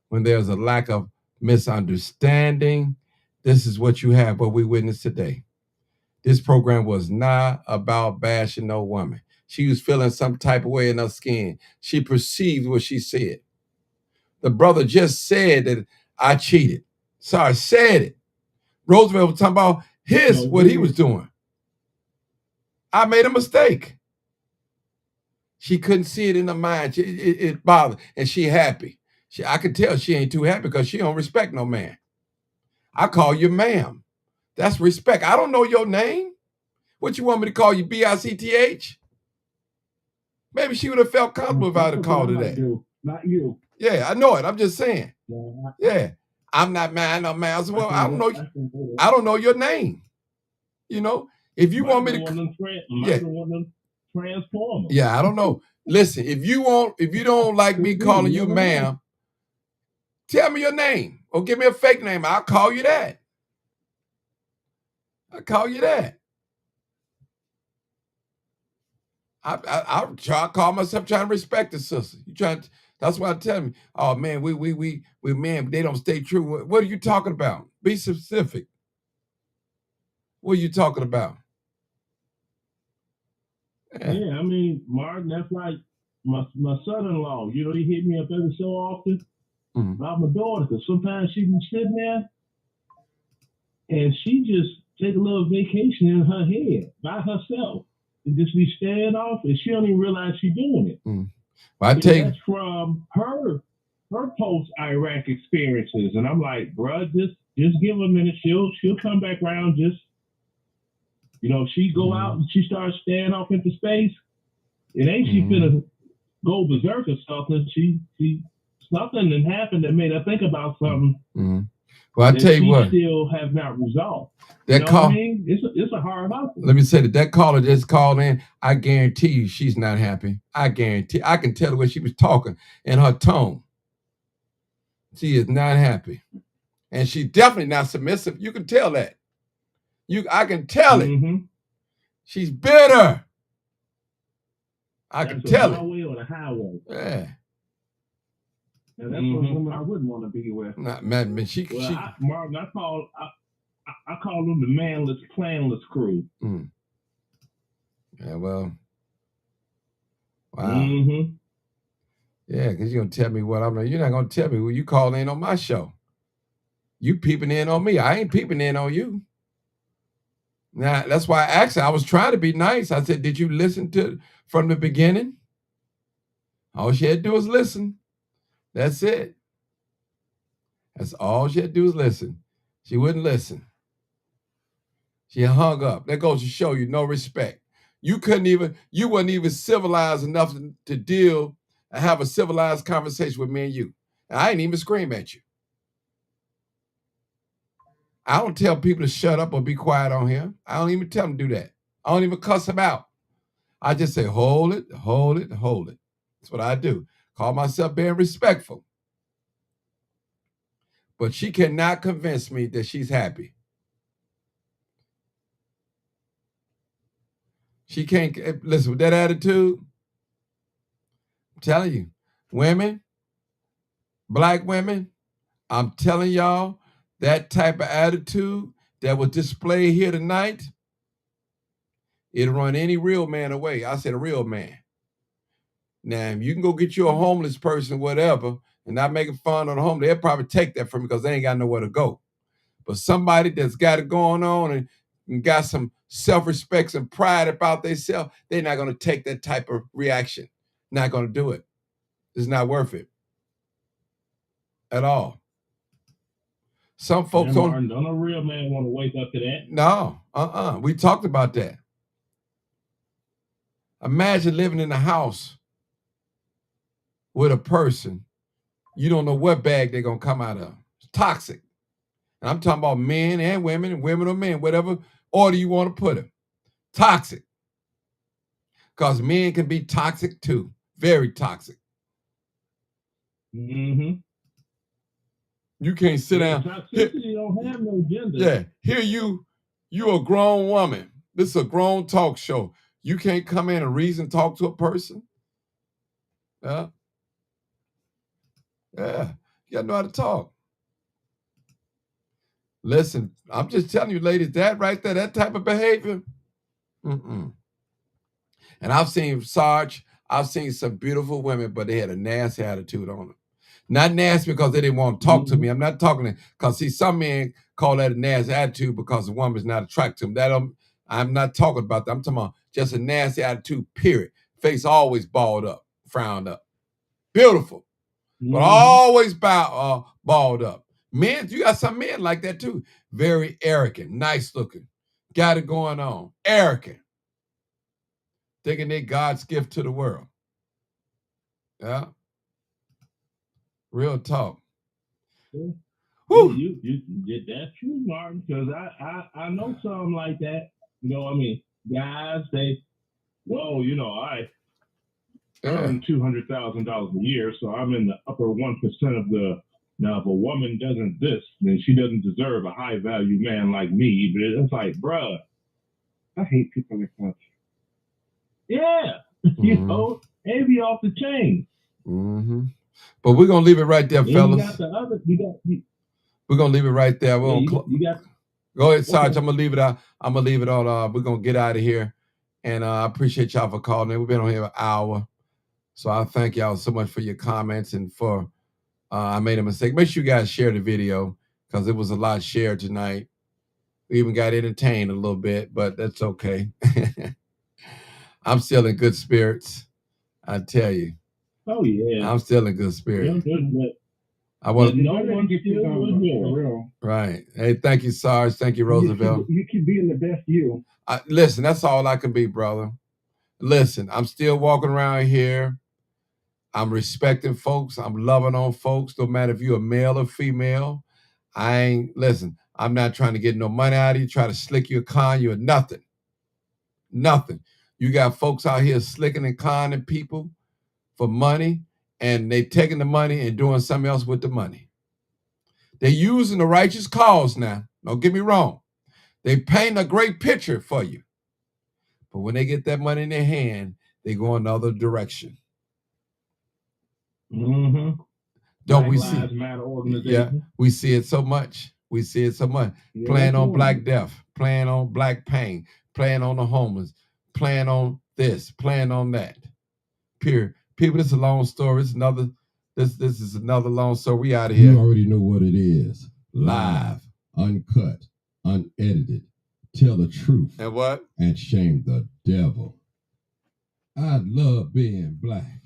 [SPEAKER 2] when there's a lack of misunderstanding, this is what you have, what we witnessed today. This program was not about bashing no woman. She was feeling some type of way in her skin. She perceived what she said. The brother just said that I cheated. Sorry, said it. Roosevelt was talking about what he was doing. I made a mistake. She couldn't see it in her mind. It bothered, and she happy. I could tell she ain't too happy because she don't respect no man. I call you ma'am. That's respect. I don't know your name. What you want me to call you, B-I-C-T-H? Maybe she would have felt comfortable if I'd have called her that.
[SPEAKER 3] Not you.
[SPEAKER 2] Yeah, I know it. I'm just saying.
[SPEAKER 3] Yeah.
[SPEAKER 2] Yeah, I'm not man, no man. I said, well, I don't know your name. You know, if you want me to,
[SPEAKER 4] transformers.
[SPEAKER 2] Yeah, I don't know. Listen, if you don't like me calling you ma'am, tell me your name or give me a fake name. I'll call you that. I'll call you that. I'll call myself trying to respect the sister. You trying to, that's why I tell me, oh man, we man, they don't stay true. What are you talking about? Be specific. What are you talking about?
[SPEAKER 4] Yeah, I mean, Martin, that's like my son-in-law. You know, he hit me up every so often about my daughter, because sometimes she be sitting there and she just take a little vacation in her head by herself and just be staring off, and she don't even realize she's doing it.
[SPEAKER 2] Well,
[SPEAKER 4] that's from her post-Iraq experiences, and I'm like, bro, just give her a minute. She'll come back around. Just, you know, she go out and she starts staring off into space. It ain't she finna go berserk or something. She something that happened that made her think about something.
[SPEAKER 2] Well, I
[SPEAKER 4] that
[SPEAKER 2] tell you
[SPEAKER 4] she
[SPEAKER 2] what,
[SPEAKER 4] still have not resolved.
[SPEAKER 2] that
[SPEAKER 4] You know what
[SPEAKER 2] call.
[SPEAKER 4] I mean? It's a hard hustle.
[SPEAKER 2] Let me say that caller just called in. I guarantee you, she's not happy. I guarantee. I can tell the way she was talking and her tone. She is not happy, and she's definitely not submissive. You can tell that. I can tell it.
[SPEAKER 4] Mm-hmm.
[SPEAKER 2] She's bitter. I
[SPEAKER 4] That's
[SPEAKER 2] can tell
[SPEAKER 4] my
[SPEAKER 2] it.
[SPEAKER 4] way or the highway.
[SPEAKER 2] Yeah.
[SPEAKER 3] And that's what women I wouldn't want to be with.
[SPEAKER 2] Not man.
[SPEAKER 4] Well, Marvin, I call them the manless, planless crew.
[SPEAKER 2] Yeah. Well. Wow.
[SPEAKER 4] Mm-hmm.
[SPEAKER 2] Yeah, because you're gonna tell me what I'm not. You're not gonna tell me who you call in on my show. You peeping in on me. I ain't peeping in on you. Now that's why I asked her. I was trying to be nice. I said, "Did you listen to from the beginning?" All she had to do was listen. That's it. That's all she had to do was listen. She wouldn't listen. She hung up. That goes to show you no respect. You wasn't even civilized enough to deal and have a civilized conversation with me and you. And I ain't even scream at you. I don't tell people to shut up or be quiet on here. I don't even tell them to do that. I don't even cuss them out. I just say, hold it, hold it, hold it. That's what I do. Call myself being respectful. But she cannot convince me that she's happy. She can't listen with that attitude. I'm telling you, women, black women, I'm telling y'all, that type of attitude that was displayed here tonight, it'll run any real man away. I said a real man. Now, if you can go get you a homeless person, whatever, and not making fun of the homeless, they'll probably take that from you because they ain't got nowhere to go. But somebody that's got it going on and got some self-respect and pride about themselves, they're not going to take that type of reaction. Not going to do it. It's not worth it at all. Some folks
[SPEAKER 4] don't a real man want to wake up to that.
[SPEAKER 2] No, we talked about that. Imagine living in a house with a person, you don't know what bag they're going to come out of. It's toxic. And I'm talking about men and women or men, whatever order you want to put them. Toxic. Because men can be toxic too. Very toxic.
[SPEAKER 4] Mm-hmm.
[SPEAKER 2] You can't sit down.
[SPEAKER 4] Toxicity don't have no gender.
[SPEAKER 2] Yeah. Here you a grown woman. This is a grown talk show. You can't come in and reason talk to a person. Yeah. Yeah. You gotta know how to talk. Listen, I'm just telling you, ladies, that right there, that type of behavior. And I've seen Sarge, I've seen some beautiful women, but they had a nasty attitude on them. Not nasty because they didn't want to talk to me. I'm not talking because see, some men call that a nasty attitude because the woman's not attracted to them. I'm not talking about that. I'm talking about just a nasty attitude, period. Face always balled up, frowned up. Beautiful. But always balled up. Men, you got some men like that too. Very arrogant, nice looking. Got it going on. Arrogant. Thinking they God's gift to the world. Yeah. Real talk.
[SPEAKER 4] Yeah. You that's true, Martin, because I know some like that. You know, I mean, guys, I earn $200,000 a year, so I'm in the upper 1% of the. Now, if a woman doesn't this, then she doesn't deserve a high value man like me. But it's like, bruh,
[SPEAKER 3] I hate people like that.
[SPEAKER 4] Yeah, you know, they be off the chain.
[SPEAKER 2] But we're gonna leave it right there, fellas. We're gonna leave it right there. Go ahead, Sarge. Okay. I'm gonna leave it out. I'm gonna leave it on. We're gonna get out of here, and I appreciate y'all for calling in. We've been on here an hour, so I thank y'all so much for your comments and for. I made a mistake. Make sure you guys share the video because it was a lot shared tonight. We even got entertained a little bit, but that's okay. I'm still in good spirits. I tell you.
[SPEAKER 4] Oh yeah.
[SPEAKER 2] I'm still in good spirits.
[SPEAKER 4] I was
[SPEAKER 2] right. Hey, thank you, Sarge. Thank you, Roosevelt.
[SPEAKER 3] You keep being the best you.
[SPEAKER 2] Listen, that's all I can be, brother. Listen, I'm still walking around here. I'm respecting folks. I'm loving on folks, no matter if you're a male or female. Listen, I'm not trying to get no money out of you, try to slick you, con you, or nothing. Nothing. You got folks out here slicking and conning people for money, and they taking the money and doing something else with the money. They're using the righteous cause now. Don't get me wrong. They paint a great picture for you. But when they get that money in their hand, they go another direction.
[SPEAKER 4] Mm-hmm.
[SPEAKER 2] Don't
[SPEAKER 4] Black
[SPEAKER 2] we
[SPEAKER 4] Lives
[SPEAKER 2] see?
[SPEAKER 4] Matter organization.
[SPEAKER 2] Yeah, we see it so much. We see it so much.
[SPEAKER 4] Yeah,
[SPEAKER 2] Playing
[SPEAKER 4] that's
[SPEAKER 2] on
[SPEAKER 4] all.
[SPEAKER 2] black death, playing on black pain, playing on the homeless, playing on this, playing on that. Period. People, this is a long story. It's another. This is another long story. We out of here.
[SPEAKER 1] You already know what it is. Live, uncut, unedited. Tell the truth
[SPEAKER 2] And what?
[SPEAKER 1] and shame the devil. I love being black.